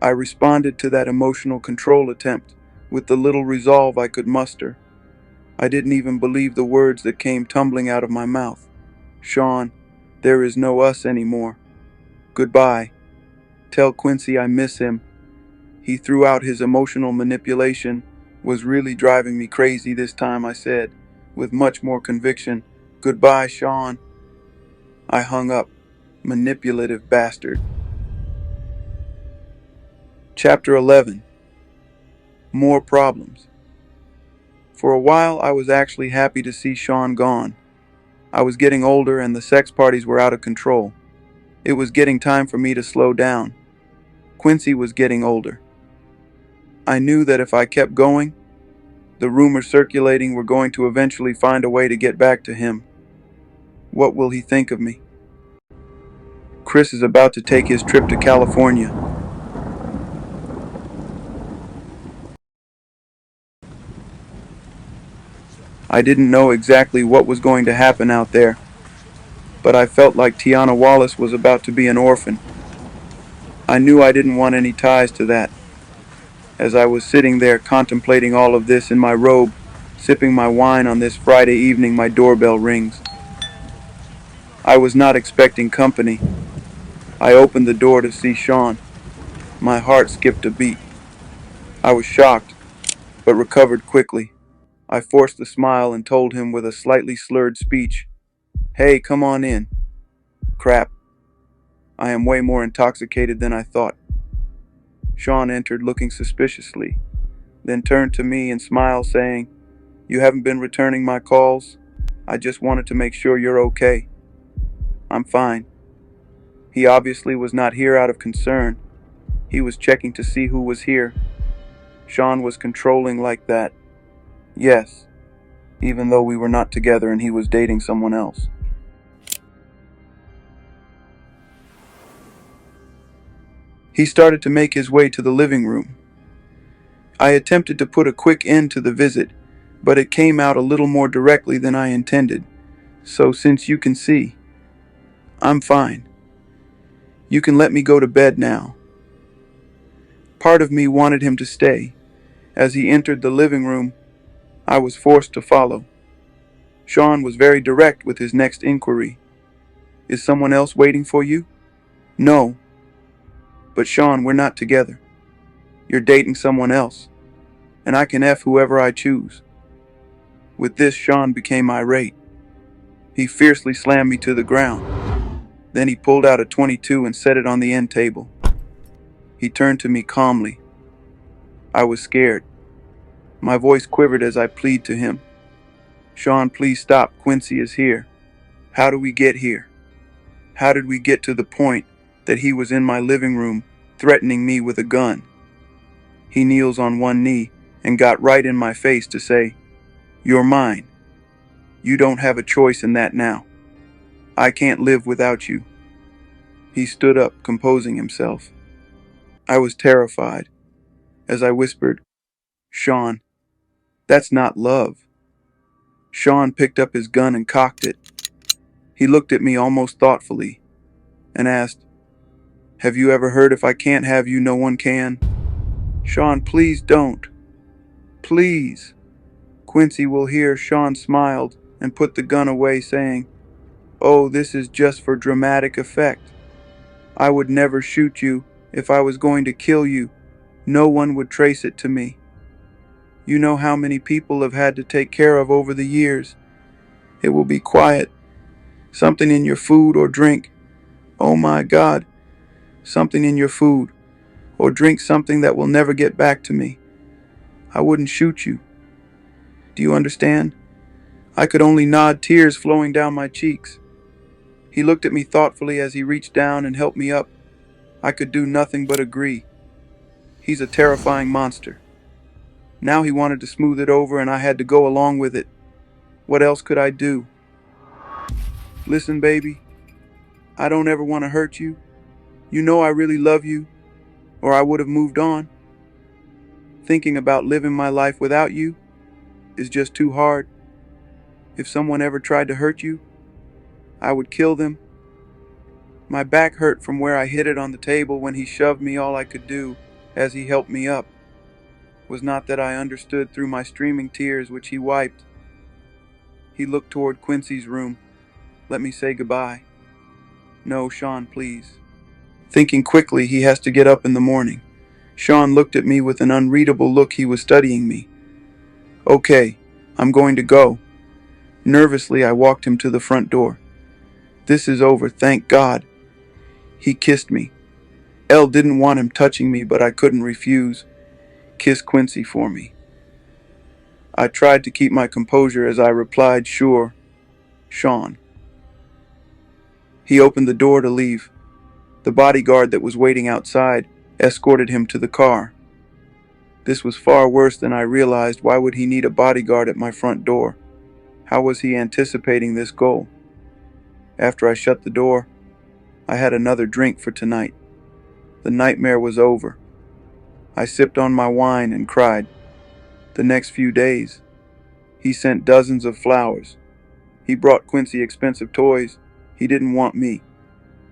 I responded to that emotional control attempt with the little resolve I could muster. I didn't even believe the words that came tumbling out of my mouth. "Sean, there is no us anymore. Goodbye. Tell Quincy I miss him." He threw out his emotional manipulation, was really driving me crazy this time, I said, with much more conviction, "Goodbye, Sean." I hung up. Manipulative bastard. Chapter 11. More problems. For a while, I was actually happy to see Sean gone. I was getting older and the sex parties were out of control. It was getting time for me to slow down. Quincy was getting older. I knew that if I kept going, the rumors circulating were going to eventually find a way to get back to him. What will he think of me? Chris is about to take his trip to California. I didn't know exactly what was going to happen out there, but I felt like Tiana Wallace was about to be an orphan. I knew I didn't want any ties to that. As I was sitting there contemplating all of this in my robe, sipping my wine on this Friday evening, my doorbell rings. I was not expecting company. I opened the door to see Sean. My heart skipped a beat. I was shocked, but recovered quickly. I forced a smile and told him with a slightly slurred speech, "Hey, come on in." Crap. I am way more intoxicated than I thought. Sean entered looking suspiciously, then turned to me and smiled, saying, "You haven't been returning my calls? I just wanted to make sure you're okay." "I'm fine." He obviously was not here out of concern. He was checking to see who was here. Sean was controlling like that. Yes, even though we were not together and he was dating someone else. He started to make his way to the living room. I attempted to put a quick end to the visit, but it came out a little more directly than I intended. "So since you can see, I'm fine. You can let me go to bed now." Part of me wanted him to stay. As he entered the living room, I was forced to follow. Sean was very direct with his next inquiry. "Is someone else waiting for you?" "No." "But Sean, we're not together. You're dating someone else, and I can F whoever I choose." With this, Sean became irate. He fiercely slammed me to the ground. Then he pulled out a .22 and set it on the end table. He turned to me calmly. I was scared. My voice quivered as I pleaded to him. "Sean, please stop. Quincy is here." "How do we get here? How did we get to the point that he was in my living room threatening me with a gun?" He kneels on one knee and got right in my face to say, "You're mine. You don't have a choice in that now. I can't live without you." He stood up, composing himself. I was terrified. As I whispered, Sean, that's not love. Sean picked up his gun and cocked it. He looked at me almost thoughtfully and asked, "Have you ever heard if I can't have you, no one can?" Sean, please don't. Please. Quincy will hear. Sean smiled and put the gun away, saying, "Oh, this is just for dramatic effect. I would never shoot you. If I was going to kill you, no one would trace it to me. You know how many people have had to take care of over the years. It will be quiet. Something in your food or drink. Oh my God. Something in your food or drink, something that will never get back to me. I wouldn't shoot you. Do you understand?" I could only nod, tears flowing down my cheeks. He looked at me thoughtfully as he reached down and helped me up. I could do nothing but agree. He's a terrifying monster. Now he wanted to smooth it over and I had to go along with it. What else could I do? "Listen, baby, I don't ever want to hurt you. You know I really love you, or I would have moved on. Thinking about living my life without you is just too hard. If someone ever tried to hurt you, I would kill them." My back hurt from where I hit it on the table when he shoved me. All I could do, as he helped me up, was not that I understood through my streaming tears, which he wiped. He looked toward Quincy's room. "Let me say goodbye." "No, Sean, please." Thinking quickly, he has to get up in the morning. Sean looked at me with an unreadable look. He was studying me. "Okay, I'm going to go." Nervously, I walked him to the front door. "This is over, thank God." He kissed me. Elle didn't want him touching me, but I couldn't refuse. "Kiss Quincy for me." I tried to keep my composure as I replied, "Sure, Sean." He opened the door to leave. The bodyguard that was waiting outside escorted him to the car. This was far worse than I realized. Why would he need a bodyguard at my front door? How was he anticipating this goal? After I shut the door, I had another drink for tonight. The nightmare was over. I sipped on my wine and cried. The next few days, he sent dozens of flowers. He brought Quincy expensive toys. He didn't want me.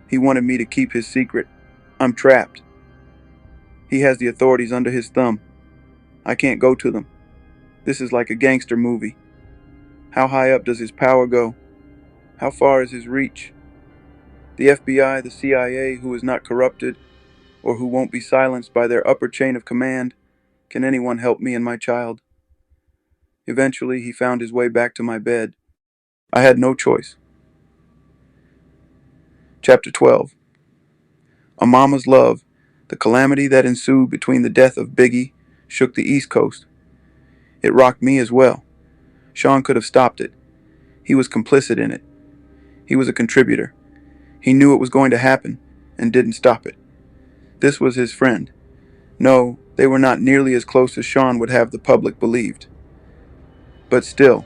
He wanted me to keep his secret. I'm trapped. He has the authorities under his thumb. I can't go to them. This is like a gangster movie. How high up does his power go? How far is his reach? The FBI, the CIA, who is not corrupted, or who won't be silenced by their upper chain of command. Can anyone help me and my child? Eventually, he found his way back to my bed. I had no choice. Chapter 12. A Mama's Love. The calamity that ensued between the death of Biggie shook the East Coast. It rocked me as well. Sean could have stopped it. He was complicit in it. He was a contributor. He knew it was going to happen and didn't stop it. This was his friend. No, they were not nearly as close as Sean would have the public believed. But still,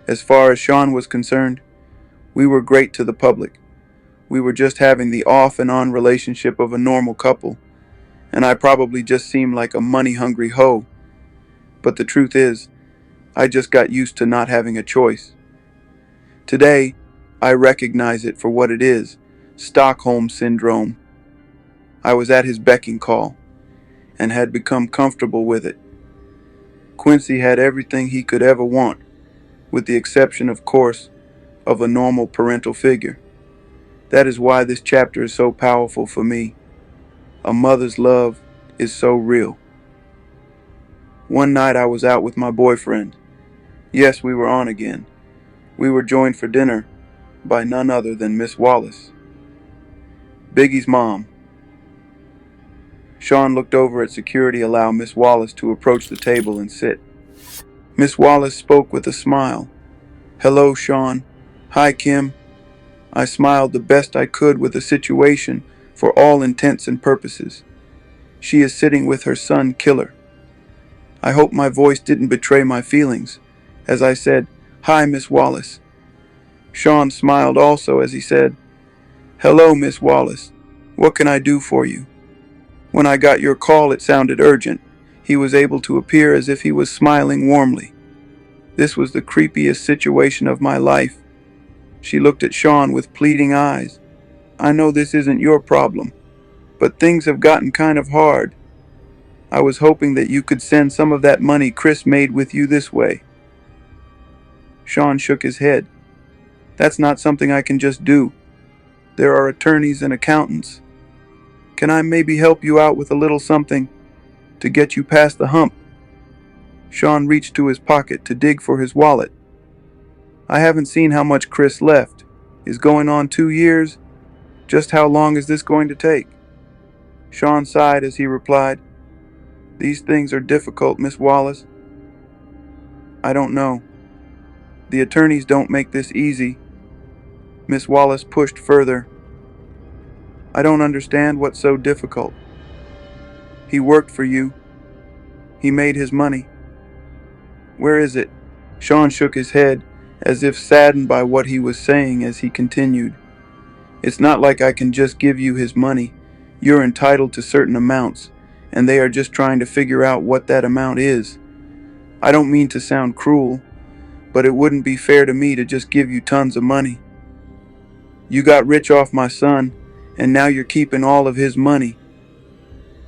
as far as Sean was concerned, we were great to the public. We were just having the off and on relationship of a normal couple, and I probably just seemed like a money-hungry hoe. But the truth is, I just got used to not having a choice. Today, I recognize it for what it is, Stockholm Syndrome. I was at his beck and call, and had become comfortable with it. Quincy had everything he could ever want, with the exception, of course, of a normal parental figure. That is why this chapter is so powerful for me. A mother's love is so real. One night I was out with my boyfriend. Yes, we were on again. We were joined for dinner by none other than Miss Wallace, Biggie's mom. Sean looked over at security, allow Miss Wallace to approach the table and sit. Miss Wallace spoke with a smile. "Hello, Sean. Hi, Kim." I smiled the best I could with the situation for all intents and purposes. She is sitting with her son, Killer. I hope my voice didn't betray my feelings, as I said, "Hi, Miss Wallace." Sean smiled also as he said, "Hello, Miss Wallace. What can I do for you?" "When I got your call, it sounded urgent." He was able to appear as if he was smiling warmly. This was the creepiest situation of my life. She looked at Sean with pleading eyes. I know this isn't your problem, but things have gotten kind of hard. I was hoping that you could send some of that money Chris made with you this way. Sean shook his head. That's not something I can just do. There are attorneys and accountants. Can I maybe help you out with a little something to get you past the hump? Sean reached to his pocket to dig for his wallet. I haven't seen how much Chris left. Is going on 2 years? Just how long is this going to take? Sean sighed as he replied, These things are difficult, Miss Wallace. I don't know. The attorneys don't make this easy. Miss Wallace pushed further. I don't understand what's so difficult. He worked for you. He made his money. Where is it? Sean shook his head, as if saddened by what he was saying as he continued. It's not like I can just give you his money. You're entitled to certain amounts, and they are just trying to figure out what that amount is. I don't mean to sound cruel, but it wouldn't be fair to me to just give you tons of money. You got rich off my son, and now you're keeping all of his money.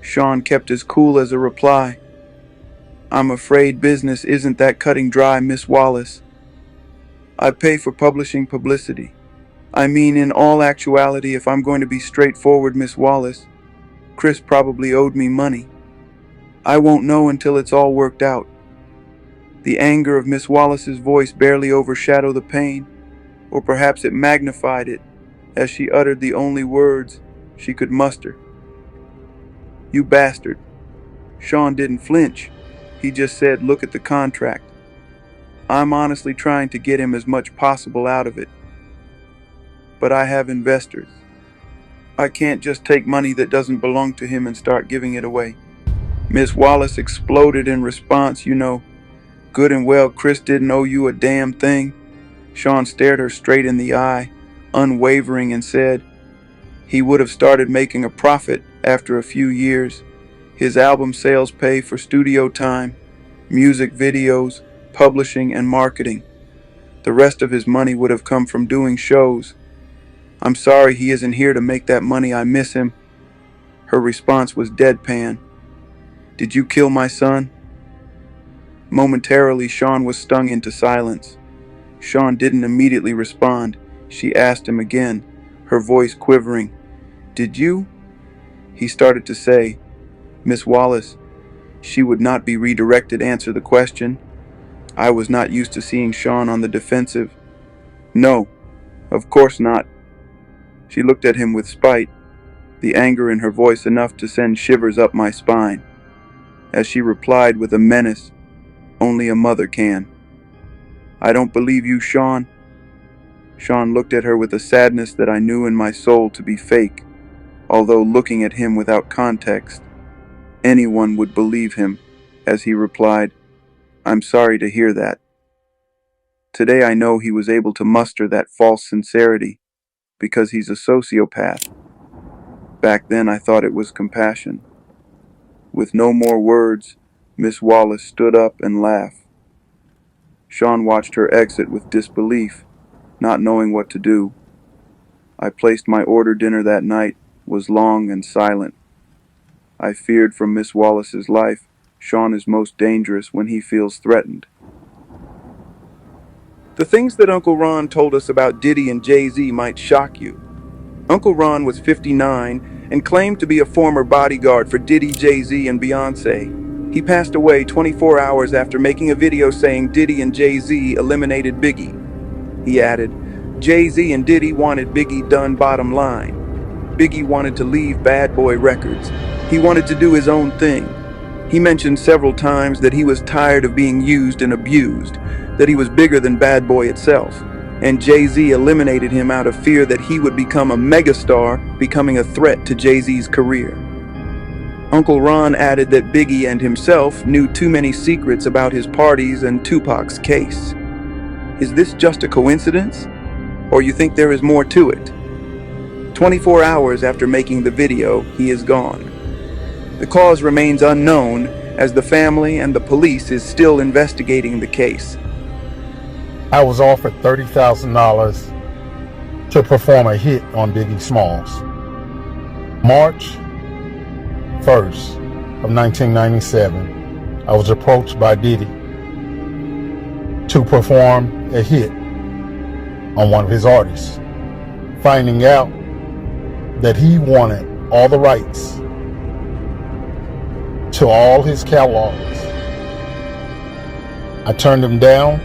Sean kept as cool as a reply. I'm afraid business isn't that cutting dry, Miss Wallace. I pay for publishing publicity. I mean, in all actuality, if I'm going to be straightforward, Miss Wallace, Chris probably owed me money. I won't know until it's all worked out. The anger of Miss Wallace's voice barely overshadowed the pain, or perhaps it magnified it, as she uttered the only words she could muster. You bastard. Sean didn't flinch. He just said, look at the contract. I'm honestly trying to get him as much possible out of it. But I have investors. I can't just take money that doesn't belong to him and start giving it away. Miss Wallace exploded in response. You know, good and well Chris didn't owe you a damn thing. Sean stared her straight in the eye, unwavering, and said, he would have started making a profit after a few years. His album sales pay for studio time, music videos, publishing, and marketing. The rest of his money would have come from doing shows. I'm sorry he isn't here to make that money. I miss him. Her response was deadpan. Did you kill my son? Momentarily, Sean was stung into silence. Sean didn't immediately respond. She asked him again, her voice quivering. Did you? He started to say, Miss Wallace, she would not be redirected. Answer the question. I was not used to seeing Sean on the defensive. No, of course not. She looked at him with spite, the anger in her voice enough to send shivers up my spine. As she replied with a menace, only a mother can. I don't believe you, Sean. Sean looked at her with a sadness that I knew in my soul to be fake, although looking at him without context, anyone would believe him, as he replied, I'm sorry to hear that. Today I know he was able to muster that false sincerity, because he's a sociopath. Back then I thought it was compassion. With no more words, Miss Wallace stood up and laughed. Sean watched her exit with disbelief, not knowing what to do. I placed my order. Dinner that night was long and silent. I feared for Miss Wallace's life. Sean is most dangerous when he feels threatened. The things that Uncle Ron told us about Diddy and Jay-Z might shock you. Uncle Ron was 59 and claimed to be a former bodyguard for Diddy, Jay-Z, and Beyonce. He passed away 24 hours after making a video saying Diddy and Jay-Z eliminated Biggie. He added, Jay-Z and Diddy wanted Biggie done. Bottom line, Biggie wanted to leave Bad Boy Records. He wanted to do his own thing. He mentioned several times that he was tired of being used and abused, that he was bigger than Bad Boy itself, and Jay-Z eliminated him out of fear that he would become a megastar, becoming a threat to Jay-Z's career. Uncle Ron added that Biggie and himself knew too many secrets about his parties and Tupac's case. Is this just a coincidence? Or you think there is more to it? 24 hours after making the video, he is gone. The cause remains unknown, as the family and the police is still investigating the case. I was offered $30,000 to perform a hit on Biggie Smalls. March 1st of 1997, I was approached by Diddy to perform a hit on one of his artists, finding out that he wanted all the rights to all his catalogs. I turned him down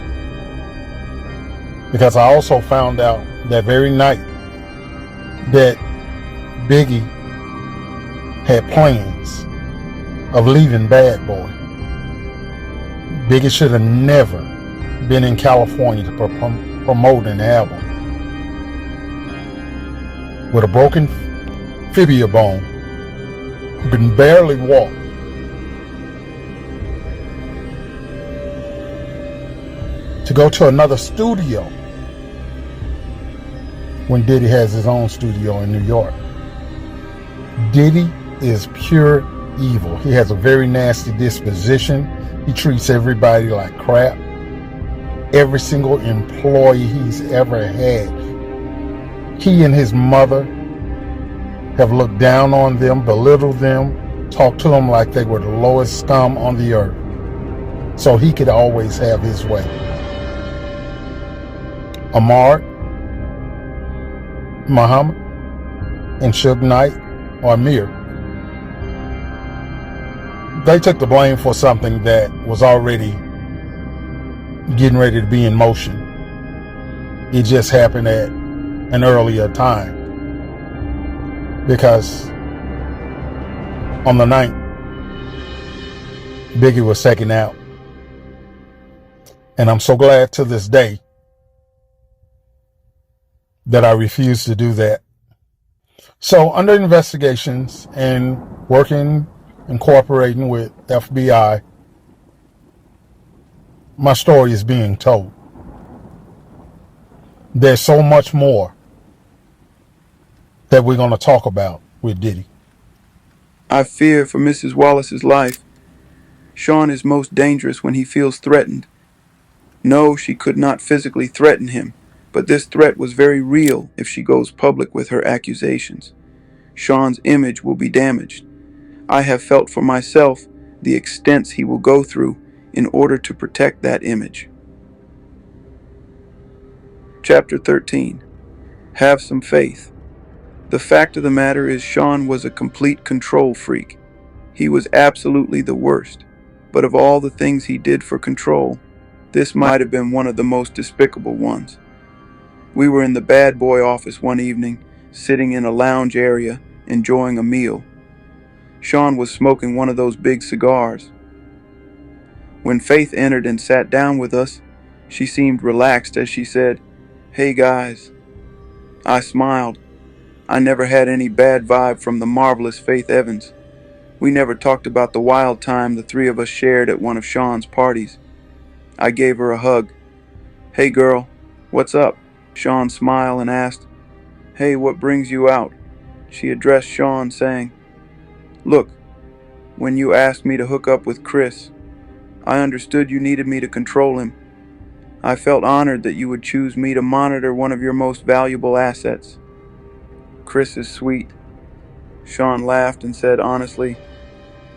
because I also found out that very night that Biggie had plans of leaving Bad Boy. Biggie should have never been in California to promote an album with a broken fibula bone, who can barely walk. To go to another studio when Diddy has his own studio in New York. Diddy is pure evil. He has a very nasty disposition. He treats everybody like crap. Every single employee he's ever had, he and his mother have looked down on them, belittled them, talked to them like they were the lowest scum on the earth, so he could always have his way. Ahmad, Muhammad, and Suge Knight, or Amir, they took the blame for something that was already getting ready to be in motion. It just happened at an earlier time, because on the 9th, Biggie was taken out. And I'm so glad to this day that I refused to do that. So under investigations and working and cooperating with FBI, my story is being told. There's so much more that we're going to talk about with Diddy. I fear for Mrs. Wallace's life. Sean is most dangerous when he feels threatened. No, she could not physically threaten him, but this threat was very real if she goes public with her accusations. Sean's image will be damaged. I have felt for myself the extents he will go through in order to protect that image. Chapter 13. Have some faith. The fact of the matter is Sean was a complete control freak. He was absolutely the worst. But of all the things he did for control, this might have been one of the most despicable ones. We were in the Bad Boy office one evening, sitting in a lounge area, enjoying a meal. Sean was smoking one of those big cigars. When Faith entered and sat down with us, she seemed relaxed as she said, "Hey guys." I smiled. I never had any bad vibe from the marvelous Faith Evans. We never talked about the wild time the three of us shared at one of Sean's parties. I gave her a hug. "Hey girl, what's up?" Sean smiled and asked, "Hey, what brings you out?" She addressed Sean saying, "Look, when you asked me to hook up with Chris, I understood you needed me to control him. I felt honored that you would choose me to monitor one of your most valuable assets. Chris is sweet." Sean laughed and said honestly,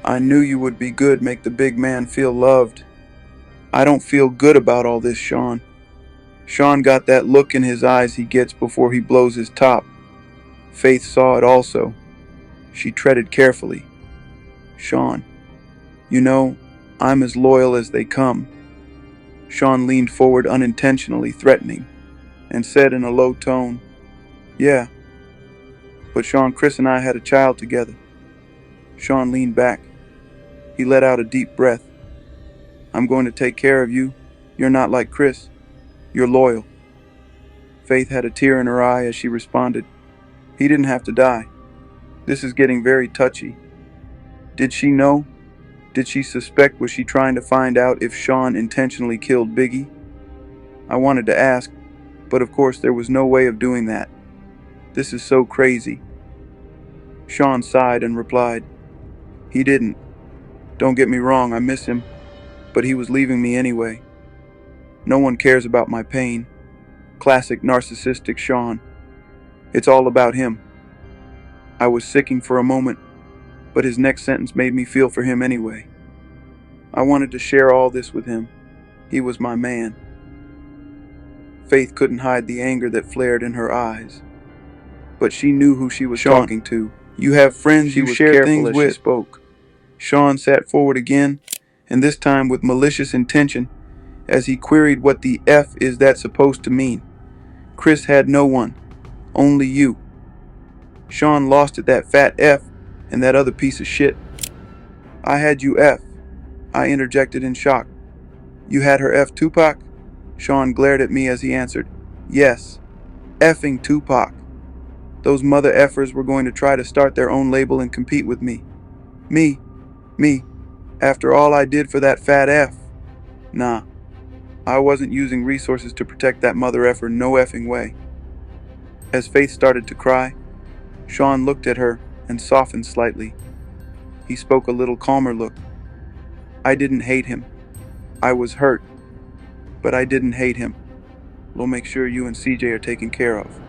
"I knew you would be good, make the big man feel loved." I don't feel good about all this, Sean. Sean got that look in his eyes he gets before he blows his top. Faith saw it also. She treaded carefully. "Sean, you know, I'm as loyal as they come." Sean leaned forward unintentionally threatening and said in a low tone, "Yeah, but Sean, Chris and I had a child together." Sean leaned back. He let out a deep breath. "I'm going to take care of you. You're not like Chris. You're loyal." Faith had a tear in her eye as she responded, "He didn't have to die. This is getting very touchy." Did she know? Did she suspect? Was she trying to find out if Sean intentionally killed Biggie? I wanted to ask, but of course there was no way of doing that. This is so crazy. Sean sighed and replied, "He didn't. Don't get me wrong, I miss him, but he was leaving me anyway. No one cares about my pain. Classic narcissistic Sean. It's all about him. I was sicking for a moment, but his next sentence made me feel for him anyway. I wanted to share all this with him. He was my man. Faith couldn't hide the anger that flared in her eyes, but she knew who she was talking to. You have friends you share things with. She spoke. Sean sat forward again, and this time with malicious intention, as he queried what the F is that supposed to mean. Chris had no one, only you. Sean lost at that fat F and that other piece of shit. I had you F, I interjected in shock. You had her F Tupac? Sean glared at me as he answered, yes, effing Tupac. Those mother effers were going to try to start their own label and compete with me. Me, after all I did for that fat F. Nah, I wasn't using resources to protect that mother effer no effing way. As Faith started to cry, Sean looked at her and softened slightly. He spoke a little calmer look. I didn't hate him. I was hurt, but I didn't hate him. We'll make sure you and CJ are taken care of.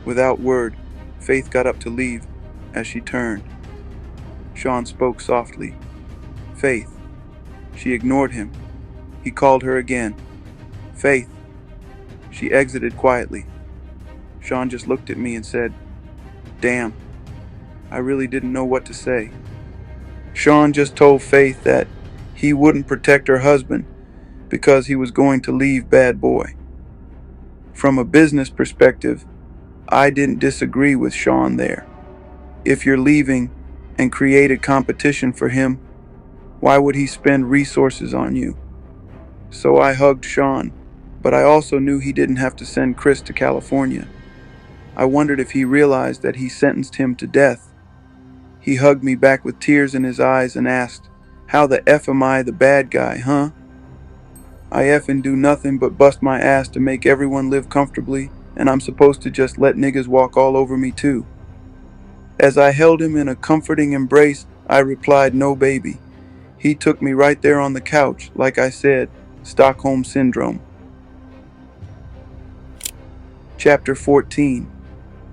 Without word, Faith got up to leave as she turned. Sean spoke softly. Faith. She ignored him. He called her again. Faith. She exited quietly. Sean just looked at me and said, damn. I really didn't know what to say. Sean just told Faith that he wouldn't protect her husband because he was going to leave Bad Boy. From a business perspective, I didn't disagree with Sean there. If you're leaving and created competition for him, why would he spend resources on you? So I hugged Sean, but I also knew he didn't have to send Chris to California. I wondered if he realized that he sentenced him to death. He hugged me back with tears in his eyes and asked, how the F am I the bad guy, huh? I effing do nothing but bust my ass to make everyone live comfortably, and I'm supposed to just let niggas walk all over me too. As I held him in a comforting embrace, I replied, no baby. He took me right there on the couch, like I said, Stockholm Syndrome. Chapter 14.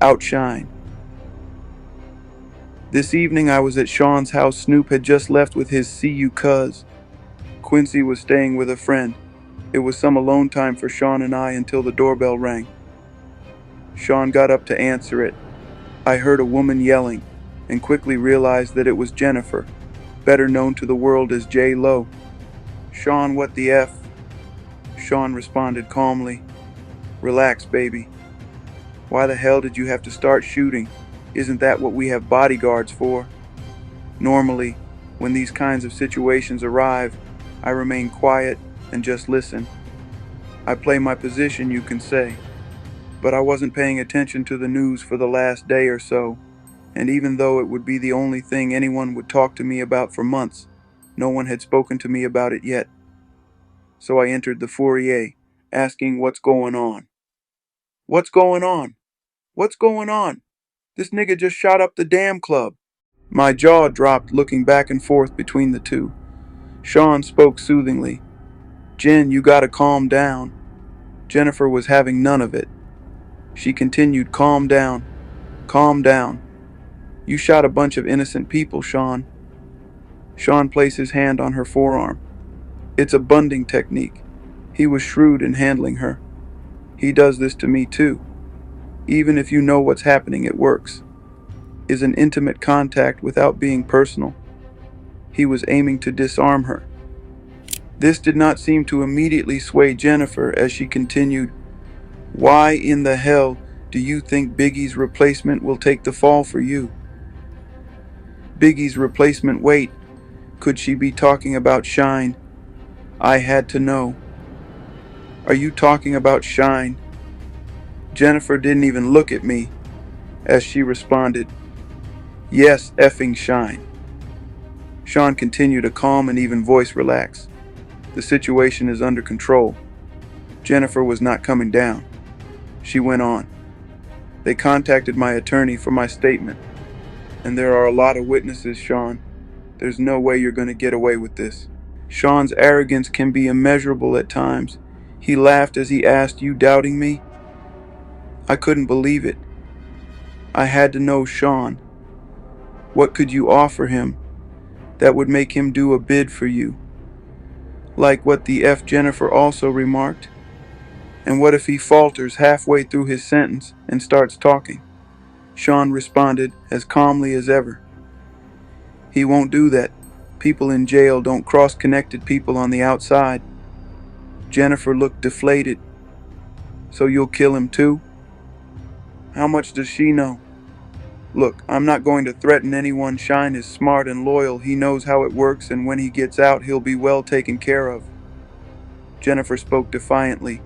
Outshine. This evening I was at Sean's house. Snoop had just left with his see you cuz. Quincy was staying with a friend. It was some alone time for Sean and I until the doorbell rang. Sean got up to answer it. I heard a woman yelling and quickly realized that it was Jennifer, better known to the world as J. Lo. Sean, what the F? Sean responded calmly. Relax, baby. Why the hell did you have to start shooting? Isn't that what we have bodyguards for? Normally, when these kinds of situations arrive, I remain quiet and just listen. I play my position, you can say. But I wasn't paying attention to the news for the last day or so, and even though it would be the only thing anyone would talk to me about for months, no one had spoken to me about it yet. So I entered the foyer, asking what's going on. What's going on? What's going on? This nigga just shot up the damn club. My jaw dropped, looking back and forth between the two. Sean spoke soothingly. Jen, you gotta calm down. Jennifer was having none of it. She continued, calm down. Calm down. You shot a bunch of innocent people, Sean. Sean placed his hand on her forearm. It's a bunding technique. He was shrewd in handling her. He does this to me too. Even if you know what's happening, it works. Is an intimate contact without being personal. He was aiming to disarm her. This did not seem to immediately sway Jennifer as she continued, why in the hell do you think Biggie's replacement will take the fall for you? Biggie's replacement, wait, could she be talking about Shine? I had to know. Are you talking about Shine? Jennifer didn't even look at me as she responded, yes, effing Shine. Sean continued, a calm and even voice. Relax. The situation is under control. Jennifer was not coming down. She went on. They contacted my attorney for my statement. And there are a lot of witnesses, Sean. There's no way you're going to get away with this. Sean's arrogance can be immeasurable at times. He laughed as he asked, "You doubting me?" I couldn't believe it. I had to know Sean. What could you offer him that would make him do a bid for you? Like what the F. Jennifer also remarked. And what if he falters halfway through his sentence and starts talking? Sean responded as calmly as ever. He won't do that. People in jail don't cross connected people on the outside. Jennifer looked deflated. So you'll kill him too? How much does she know? Look, I'm not going to threaten anyone. Shine is smart and loyal. He knows how it works, and when he gets out, he'll be well taken care of. Jennifer spoke defiantly.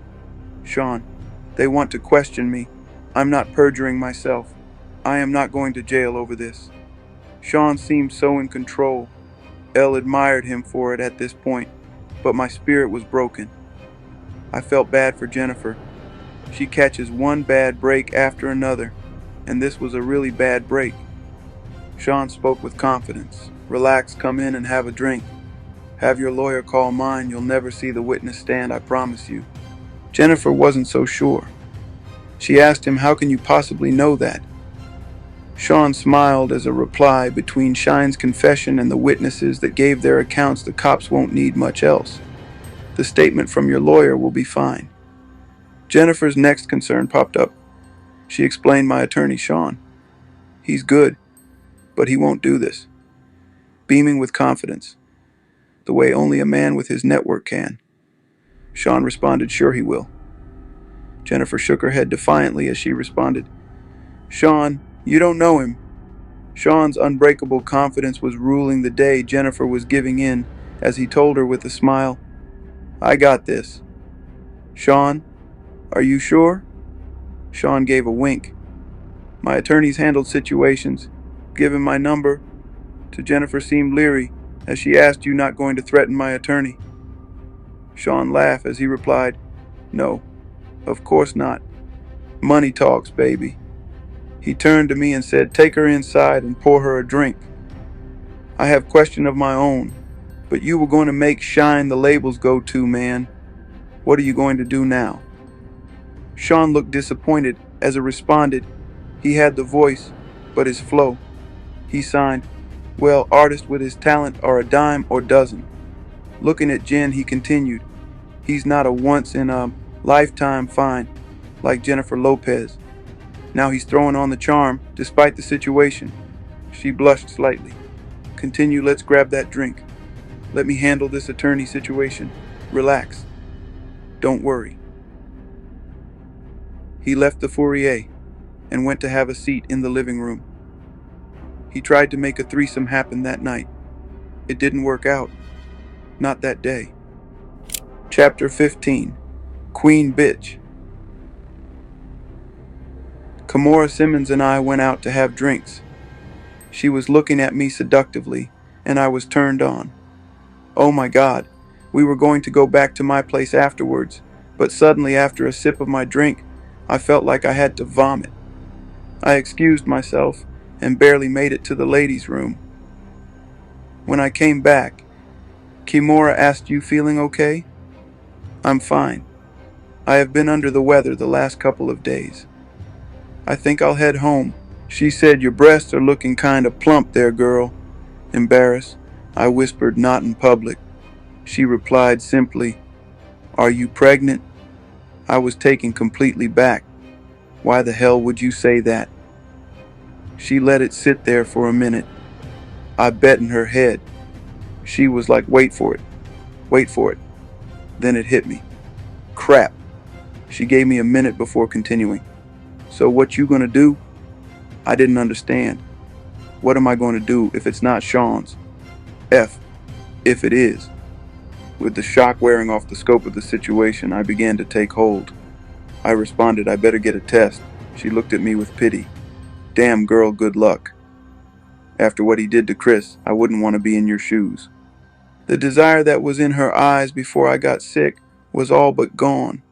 Sean, they want to question me. I'm not perjuring myself. I am not going to jail over this. Sean seemed so in control. Elle admired him for it at this point, but my spirit was broken. I felt bad for Jennifer. She catches one bad break after another, and this was a really bad break. Sean spoke with confidence. Relax, come in and have a drink. Have your lawyer call mine. You'll never see the witness stand, I promise you. Jennifer wasn't so sure. She asked him, how can you possibly know that? Sean smiled as a reply. Between Shine's confession and the witnesses that gave their accounts, the cops won't need much else. The statement from your lawyer will be fine. Jennifer's next concern popped up. She explained, my attorney, Sean. He's good, but he won't do this. Beaming with confidence, the way only a man with his network can. Sean responded, sure he will. Jennifer shook her head defiantly as she responded, Sean, you don't know him. Sean's unbreakable confidence was ruling the day. Jennifer was giving in as he told her with a smile, I got this. Sean, are you sure? Sean gave a wink. My attorneys handled situations. Give him my number. To Jennifer seemed leery as she asked, you not going to threaten my attorney? Sean laughed as he replied, no, of course not. Money talks, baby. He turned to me and said, take her inside and pour her a drink. I have question of my own, but you were going to make Shine the labels go to, man. What are you going to do now? Sean looked disappointed as he responded. He had the voice, but his flow. He signed, well, artists with his talent are a dime or dozen. Looking at Jen, he continued, he's not a once-in-a-lifetime find like Jennifer Lopez. Now he's throwing on the charm, despite the situation. She blushed slightly. Continue, let's grab that drink. Let me handle this attorney situation. Relax. Don't worry. He left the foyer and went to have a seat in the living room. He tried to make a threesome happen that night. It didn't work out. Not that day. Chapter 15. Queen Bitch. Kimora Simmons and I went out to have drinks. She was looking at me seductively, and I was turned on. Oh my God, we were going to go back to my place afterwards, but suddenly after a sip of my drink, I felt like I had to vomit. I excused myself and barely made it to the ladies' room. When I came back, Kimora asked, you feeling okay? I'm fine. I have been under the weather the last couple of days. I think I'll head home. She said, your breasts are looking kinda plump there, girl. Embarrassed, I whispered, not in public. She replied simply, are you pregnant? I was taken completely back. Why the hell would you say that? She let it sit there for a minute. I bet in her head. She was like, wait for it. Wait for it. Then it hit me. Crap. She gave me a minute before continuing. So what you gonna do? I didn't understand. What am I gonna do if it's not Sean's? If it is. With the shock wearing off the scope of the situation, I began to take hold. I responded, I better get a test. She looked at me with pity. Damn girl, good luck. After what he did to Chris, I wouldn't want to be in your shoes. The desire that was in her eyes before I got sick was all but gone.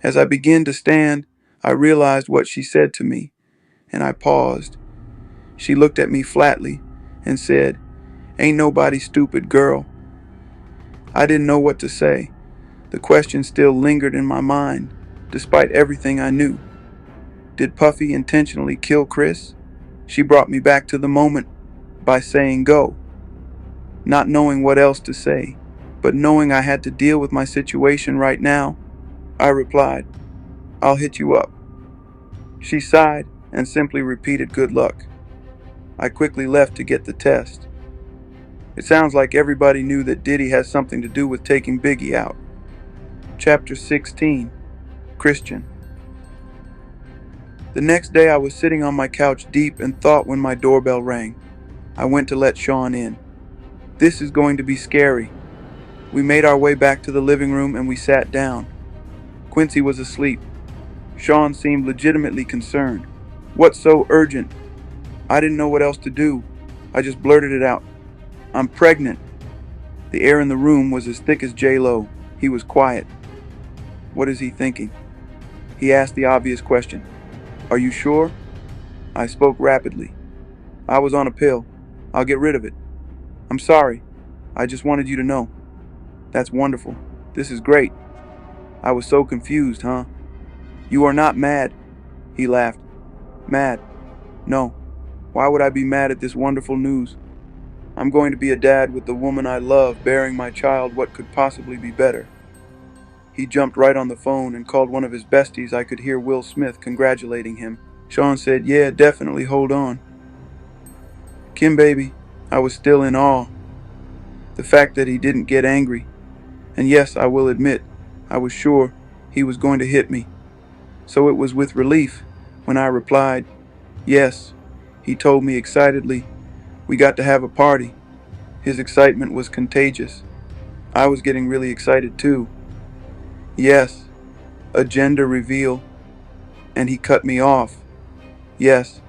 As I began to stand, I realized what she said to me, and I paused. She looked at me flatly and said, Ain't nobody stupid, girl. I didn't know what to say. The question still lingered in my mind, despite everything I knew. Did Puffy intentionally kill Chris? She brought me back to the moment by saying go, not knowing what else to say, but knowing I had to deal with my situation right now. I replied, I'll hit you up. She sighed and simply repeated good luck. I quickly left to get the test. It sounds like everybody knew that Diddy has something to do with taking Biggie out. Chapter 16, Christian. The next day I was sitting on my couch deep in thought when my doorbell rang. I went to let Sean in. This is going to be scary. We made our way back to the living room and we sat down. Quincy was asleep. Sean seemed legitimately concerned. What's so urgent? I didn't know what else to do. I just blurted it out. I'm pregnant. The air in the room was as thick as J-Lo. He was quiet. What is he thinking? He asked the obvious question. Are you sure? I spoke rapidly. I was on a pill. I'll get rid of it. I'm sorry. I just wanted you to know. That's wonderful. This is great. I was so confused, huh? You are not mad. He laughed. Mad? No. Why would I be mad at this wonderful news? I'm going to be a dad with the woman I love, bearing my child. What could possibly be better? He jumped right on the phone and called one of his besties. I could hear Will Smith congratulating him. Sean said, yeah, definitely, hold on. Kim, baby, I was still in awe. The fact that he didn't get angry. And yes, I will admit, I was sure he was going to hit me. So it was with relief when I replied, yes. He told me excitedly, we got to have a party. His excitement was contagious. I was getting really excited too. Yes, a gender reveal. And he cut me off. Yes,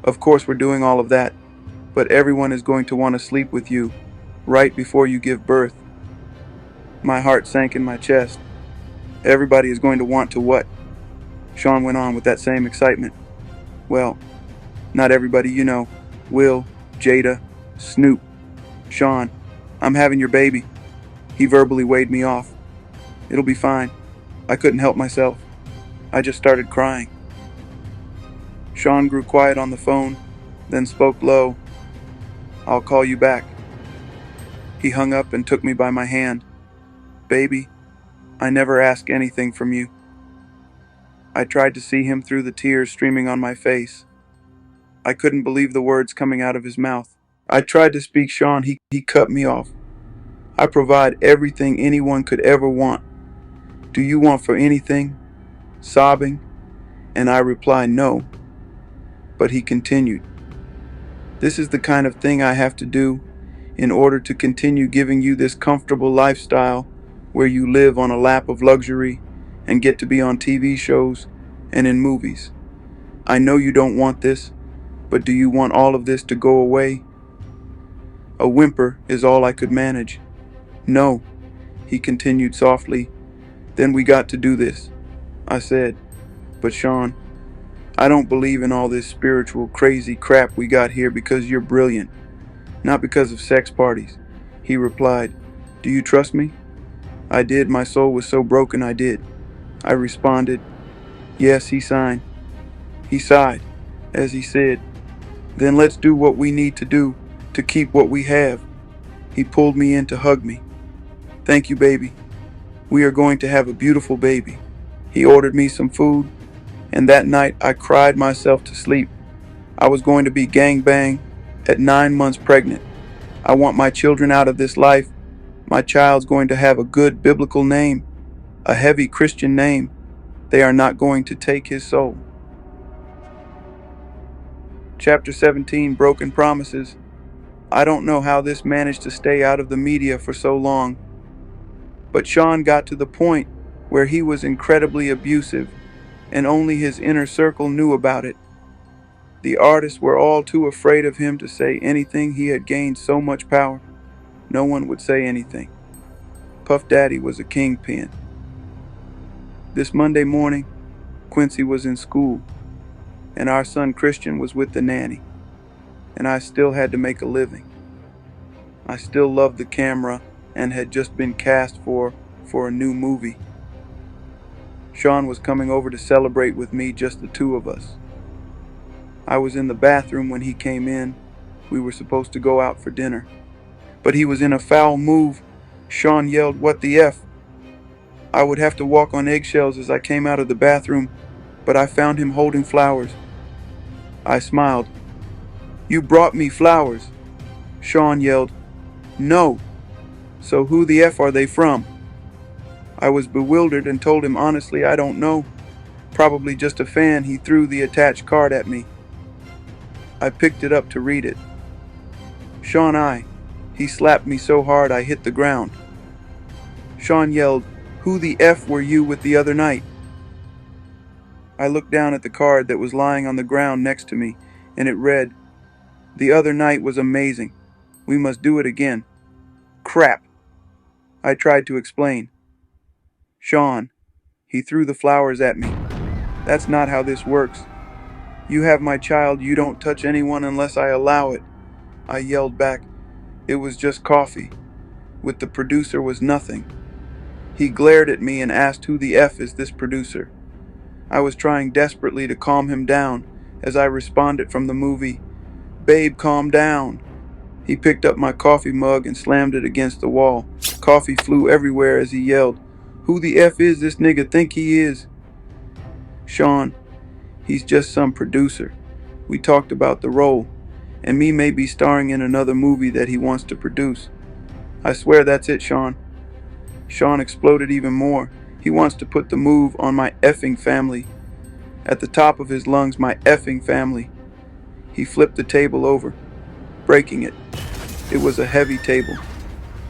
of course we're doing all of that, but everyone is going to want to sleep with you right before you give birth. My heart sank in my chest. Everybody is going to want to what? Sean went on with that same excitement. Well, not everybody, you know. Will, Jada, Snoop, Sean, I'm having your baby. He verbally waved me off. It'll be fine. I couldn't help myself. I just started crying. Sean grew quiet on the phone, then spoke low. I'll call you back. He hung up and took me by my hand. Baby, I never ask anything from you. I tried to see him through the tears streaming on my face. I couldn't believe the words coming out of his mouth. I tried to speak Sean, he cut me off. I provide everything anyone could ever want. Do you want for anything? Sobbing, and I replied no. But he continued. This is the kind of thing I have to do in order to continue giving you this comfortable lifestyle where you live on a lap of luxury and get to be on TV shows and in movies. I know you don't want this, but do you want all of this to go away? A whimper is all I could manage. No, he continued softly. Then we got to do this. I said, but Sean, I don't believe in all this spiritual crazy crap we got here because you're brilliant, not because of sex parties. He replied, do you trust me? I did. My soul was so broken I did. I responded, yes. He sighed as he said, then let's do what we need to do to keep what we have. He pulled me in to hug me. Thank you, baby. We are going to have a beautiful baby. He ordered me some food, and that night I cried myself to sleep. I was going to be gangbang at 9 months pregnant. I want my children out of this life. My child's going to have a good biblical name, a heavy Christian name. They are not going to take his soul. Chapter 17, Broken Promises. I don't know how this managed to stay out of the media for so long, but Sean got to the point where he was incredibly abusive, and only his inner circle knew about it. The artists were all too afraid of him to say anything. He had gained so much power. No one would say anything. Puff Daddy was a kingpin. This Monday morning, Quincy was in school, and our son Christian was with the nanny, and I still had to make a living. I still loved the camera and had just been cast for a new movie. Sean was coming over to celebrate with me, just the two of us. I was in the bathroom when he came in. We were supposed to go out for dinner. But he was in a foul move. Sean yelled, "What the F?" I would have to walk on eggshells as I came out of the bathroom, but I found him holding flowers. I smiled. "You brought me flowers." Sean yelled, "No. So who the F are they from?" I was bewildered and told him honestly I don't know. Probably just a fan. He threw the attached card at me. I picked it up to read it. Sean, he slapped me so hard I hit the ground. Sean yelled, "Who the F were you with the other night?" I looked down at the card that was lying on the ground next to me, and it read, "The other night was amazing. We must do it again." Crap. I tried to explain. Sean, he threw the flowers at me. "That's not how this works. You have my child. You don't touch anyone unless I allow it." I yelled back. It was just coffee. With the producer was nothing. He glared at me and asked, "Who the F is this producer?" I was trying desperately to calm him down as I responded from the movie, "Babe, calm down." He picked up my coffee mug and slammed it against the wall. Coffee flew everywhere as he yelled, "Who the F is this nigga think he is?" Sean, he's just some producer. We talked about the role, and me may be starring in another movie that he wants to produce. I swear that's it, Sean. Sean exploded even more. He wants to put the move on my effing family. At the top of his lungs, my effing family. He flipped the table over, breaking it. It was a heavy table.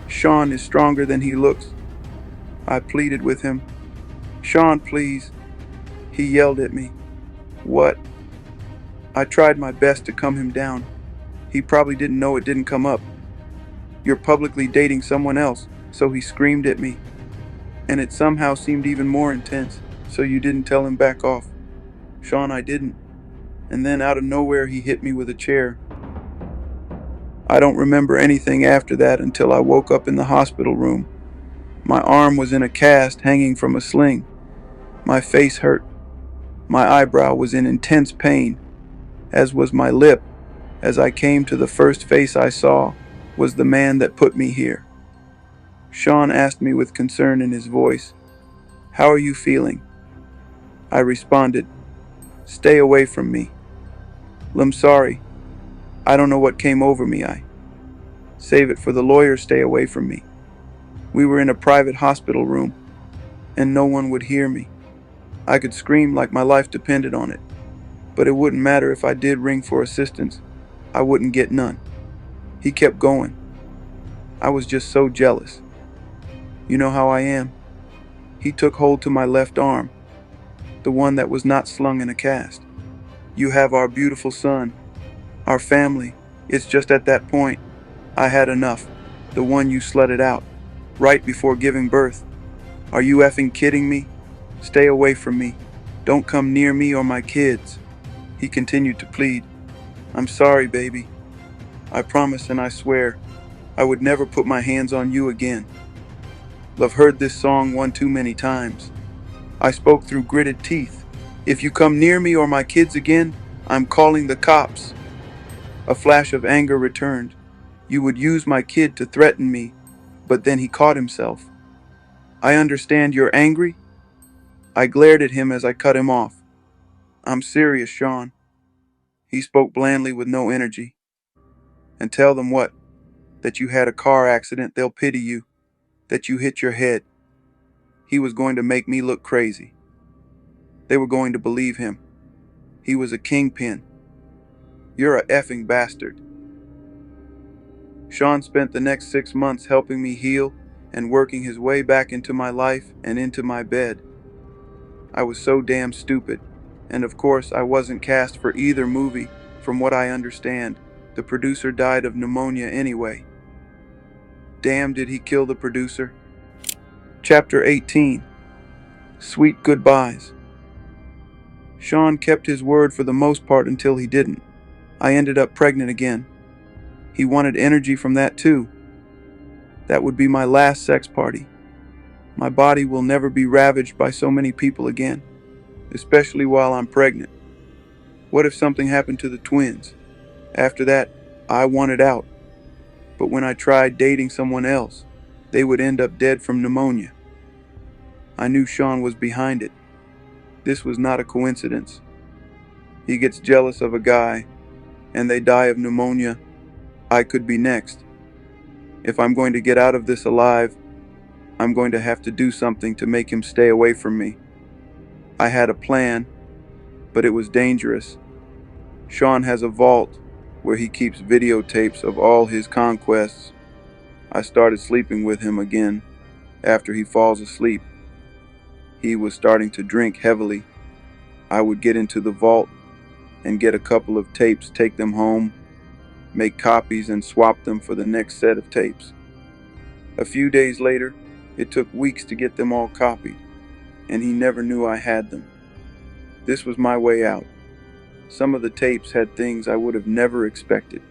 Sean is stronger than he looks. I pleaded with him. "Sean, please." He yelled at me. "What?" I tried my best to calm him down. He probably didn't know it didn't come up. "You're publicly dating someone else," so he screamed at me. And it somehow seemed even more intense. "So you didn't tell him back off?" "Sean, I didn't." And then out of nowhere he hit me with a chair. I don't remember anything after that until I woke up in the hospital room. My arm was in a cast hanging from a sling. My face hurt. My eyebrow was in intense pain, as was my lip, as I came to the first face I saw was the man that put me here. Sean asked me with concern in his voice, "How are you feeling?" I responded, "Stay away from me." "I'm sorry. I don't know what came over me. Save it for the lawyers. Stay away from me." We were in a private hospital room, and no one would hear me. I could scream like my life depended on it, but it wouldn't matter if I did ring for assistance. I wouldn't get none. He kept going. I was just so jealous. You know how I am. He took hold to my left arm, the one that was not slung in a cast. "You have our beautiful son, our family." It's just at that point, I had enough. "The one you slutted out, right before giving birth. Are you effing kidding me? Stay away from me. Don't come near me or my kids." He continued to plead. "I'm sorry, baby. I promise and I swear I would never put my hands on you again. I've heard this song one too many times." I spoke through gritted teeth. "If you come near me or my kids again, I'm calling the cops." A flash of anger returned. "You would use my kid to threaten me." But then he caught himself. "I understand you're angry." I glared at him as I cut him off. "I'm serious, Sean." He spoke blandly with no energy. "And tell them what? That you had a car accident. They'll pity you. That you hit your head." He was going to make me look crazy. They were going to believe him. He was a kingpin. "You're a effing bastard." Sean spent the next 6 months helping me heal and working his way back into my life and into my bed. I was so damn stupid. And of course, I wasn't cast for either movie. From what I understand, the producer died of pneumonia anyway. Damn, did he kill the producer? Chapter 18. Sweet Goodbyes. Sean kept his word for the most part until he didn't. I ended up pregnant again. He wanted energy from that too. That would be my last sex party. My body will never be ravaged by so many people again, especially while I'm pregnant. What if something happened to the twins? After that, I wanted out. But when I tried dating someone else, they would end up dead from pneumonia. I knew Sean was behind it. This was not a coincidence. He gets jealous of a guy, and they die of pneumonia. I could be next. If I'm going to get out of this alive, I'm going to have to do something to make him stay away from me. I had a plan, but it was dangerous. Sean has a vault where he keeps videotapes of all his conquests. I started sleeping with him again after he falls asleep. He was starting to drink heavily. I would get into the vault and get a couple of tapes, take them home, make copies and swap them for the next set of tapes. A few days later, it took weeks to get them all copied, and he never knew I had them. This was my way out. Some of the tapes had things I would have never expected.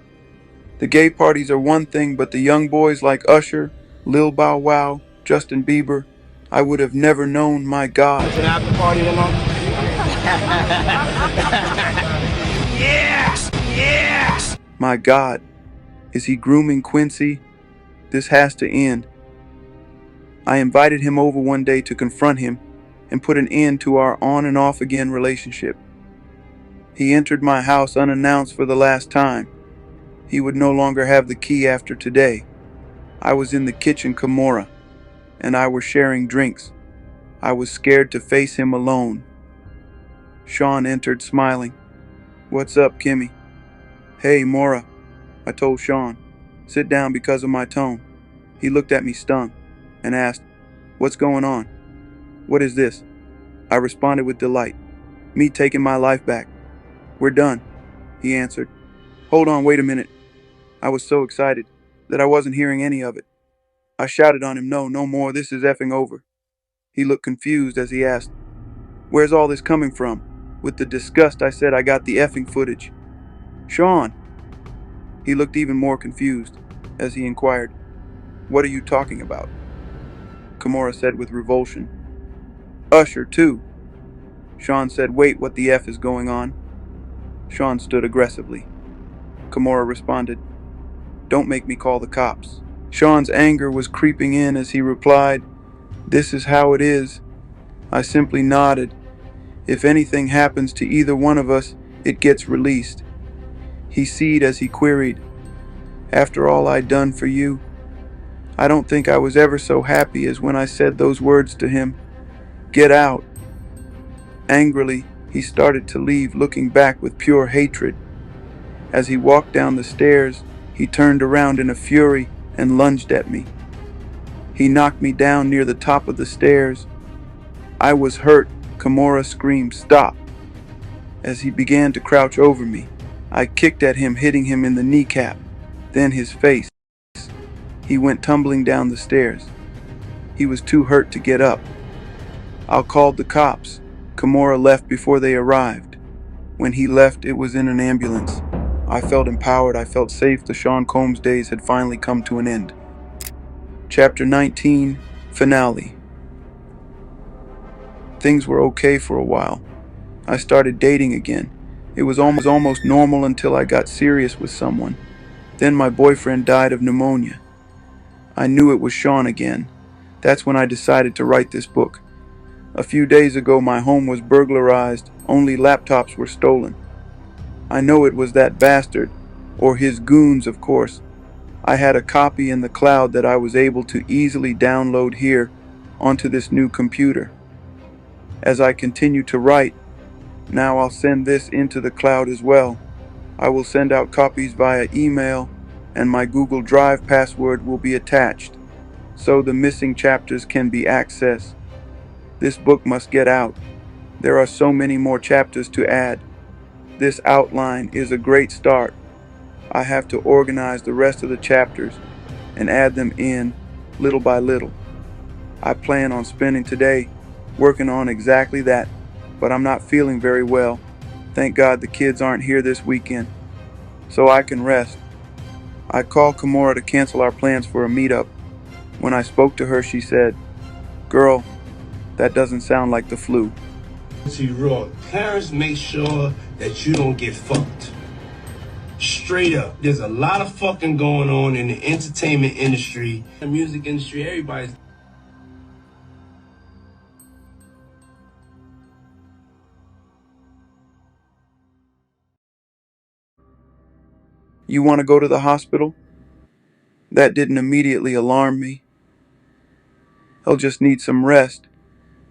The gay parties are one thing, but the young boys like Usher, Lil Bow Wow, Justin Bieber, I would have never known. My God. It's an after party tomorrow. Yes! Yes! My God. Is he grooming Quincy? This has to end. I invited him over one day to confront him and put an end to our on and off again relationship. He entered my house unannounced for the last time. He would no longer have the key after today. I was in the kitchen, Kimura, and I were sharing drinks. I was scared to face him alone. Sean entered smiling. "What's up, Kimmy?" "Hey, Mora," I told Sean. "Sit down because of my tone." He looked at me stung and asked, "What's going on?" "What is this?" I responded with delight. "Me taking my life back. We're done," he answered. "Hold on, wait a minute." I was so excited that I wasn't hearing any of it. I shouted on him, "No, no more, this is effing over." He looked confused as he asked, "Where's all this coming from?" With the disgust I said, "I got the effing footage." "Sean." He looked even more confused as he inquired, "What are you talking about?" Kimura said with revulsion, "Usher, too." Sean said, "Wait, what the F is going on?" Sean stood aggressively. Kimura responded, "Don't make me call the cops." Sean's anger was creeping in as he replied, "This is how it is." I simply nodded. If anything happens to either one of us, it gets released. He sighed as he queried, "After all I'd done for you?" I don't think I was ever so happy as when I said those words to him. "Get out." Angrily, he started to leave, looking back with pure hatred. As he walked down the stairs, he turned around in a fury and lunged at me. He knocked me down near the top of the stairs. I was hurt. Kimura screamed, "Stop!" As he began to crouch over me, I kicked at him, hitting him in the kneecap, then his face. He went tumbling down the stairs. He was too hurt to get up. I called the cops. Kimura left before they arrived. When he left, it was in an ambulance. I felt empowered. I felt safe. The Sean Combs days had finally come to an end. Chapter 19, Finale. Things were okay for a while. I started dating again. It was almost normal until I got serious with someone. Then my boyfriend died of pneumonia. I knew it was Sean again. That's when I decided to write this book. A few days ago, my home was burglarized. Only laptops were stolen. I know it was that bastard, or his goons, of course. I had a copy in the cloud that I was able to easily download here onto this new computer. As I continue to write, now I'll send this into the cloud as well. I will send out copies via email, and my Google Drive password will be attached, so the missing chapters can be accessed. This book must get out. There are so many more chapters to add. This outline is a great start. I have to organize the rest of the chapters and add them in little by little. I plan on spending today working on exactly that, but I'm not feeling very well. Thank God the kids aren't here this weekend, so I can rest. I called Kimura to cancel our plans for a meetup. When I spoke to her, she said, "Girl, that doesn't sound like the flu." To you raw, parents make sure that you don't get fucked. Straight up, there's a lot of fucking going on in the entertainment industry, the music industry, everybody's. "You want to go to the hospital?" That didn't immediately alarm me. "He'll just need some rest,"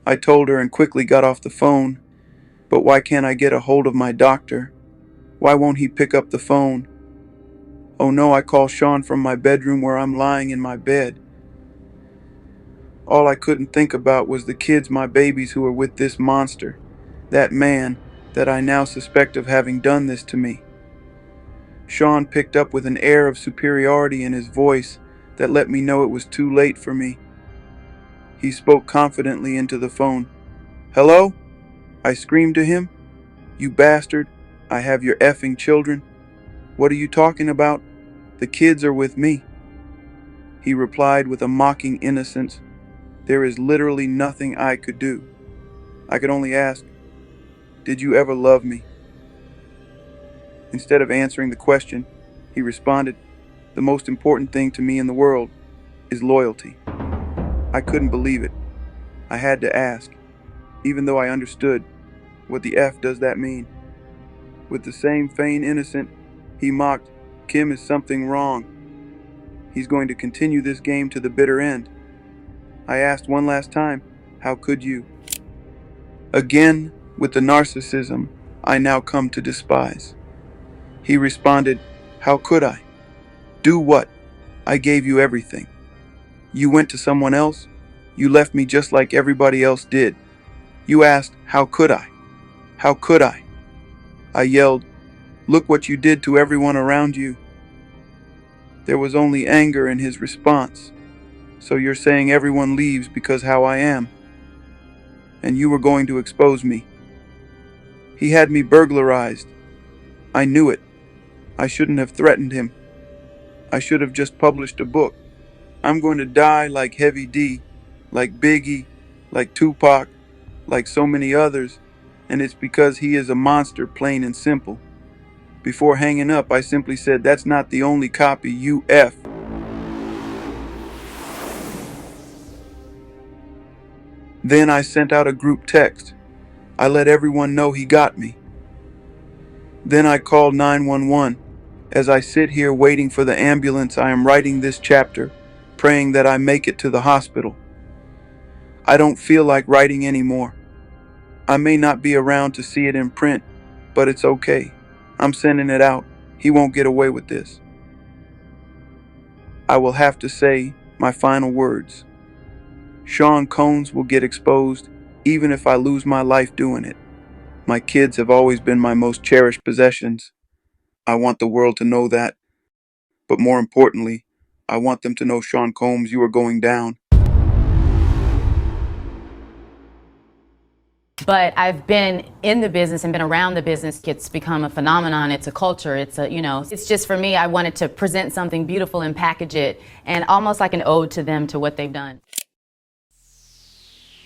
I told her and quickly got off the phone. But why can't I get a hold of my doctor? Why won't he pick up the phone? Oh no, I call Sean from my bedroom where I'm lying in my bed. All I couldn't think about was the kids, my babies, who are with this monster, that man that I now suspect of having done this to me. Sean picked up with an air of superiority in his voice that let me know it was too late for me. He spoke confidently into the phone. "Hello?" I screamed to him. "You bastard, I have your effing children. What are you talking about? The kids are with me." He replied with a mocking innocence. There is literally nothing I could do. I could only ask, "Did you ever love me?" Instead of answering the question, he responded, "The most important thing to me in the world is loyalty." I couldn't believe it. I had to ask, even though I understood. What the F does that mean? With the same feigned innocence, he mocked, "Kim, is something wrong?" He's going to continue this game to the bitter end. I asked one last time, "How could you?" Again, with the narcissism I now come to despise. He responded, "How could I? Do what? I gave you everything. You went to someone else. You left me just like everybody else did. You asked, how could I? How could I?" I yelled, "Look what you did to everyone around you." There was only anger in his response. "So you're saying everyone leaves because how I am? And you were going to expose me." He had me burglarized. I knew it. I shouldn't have threatened him. I should have just published a book. I'm going to die like Heavy D, like Biggie, like Tupac, like so many others, and it's because he is a monster, plain and simple. Before hanging up, I simply said, "That's not the only copy, you F." Then I sent out a group text. I let everyone know he got me. Then I called 911. As I sit here waiting for the ambulance, I am writing this chapter, praying that I make it to the hospital. I don't feel like writing anymore. I may not be around to see it in print, but it's okay. I'm sending it out. He won't get away with this. I will have to say my final words. Sean Combs will get exposed, even if I lose my life doing it. My kids have always been my most cherished possessions. I want the world to know that. But more importantly, I want them to know, Sean Combs, you are going down. But I've been in the business and been around the business. It's become a phenomenon. It's a culture. It's a, it's just for me, I wanted to present something beautiful and package it and almost like an ode to them, to what they've done.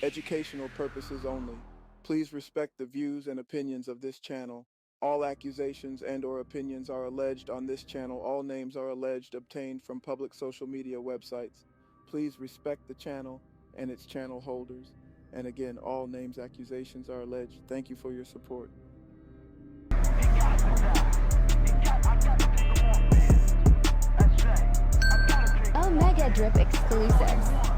Educational purposes only. Please respect the views and opinions of this channel. All accusations and/or opinions are alleged on this channel. All names are alleged obtained from public social media websites. Please respect the channel and its channel holders. And again, all names, accusations are alleged. Thank you for your support. Omegadrip exclusives.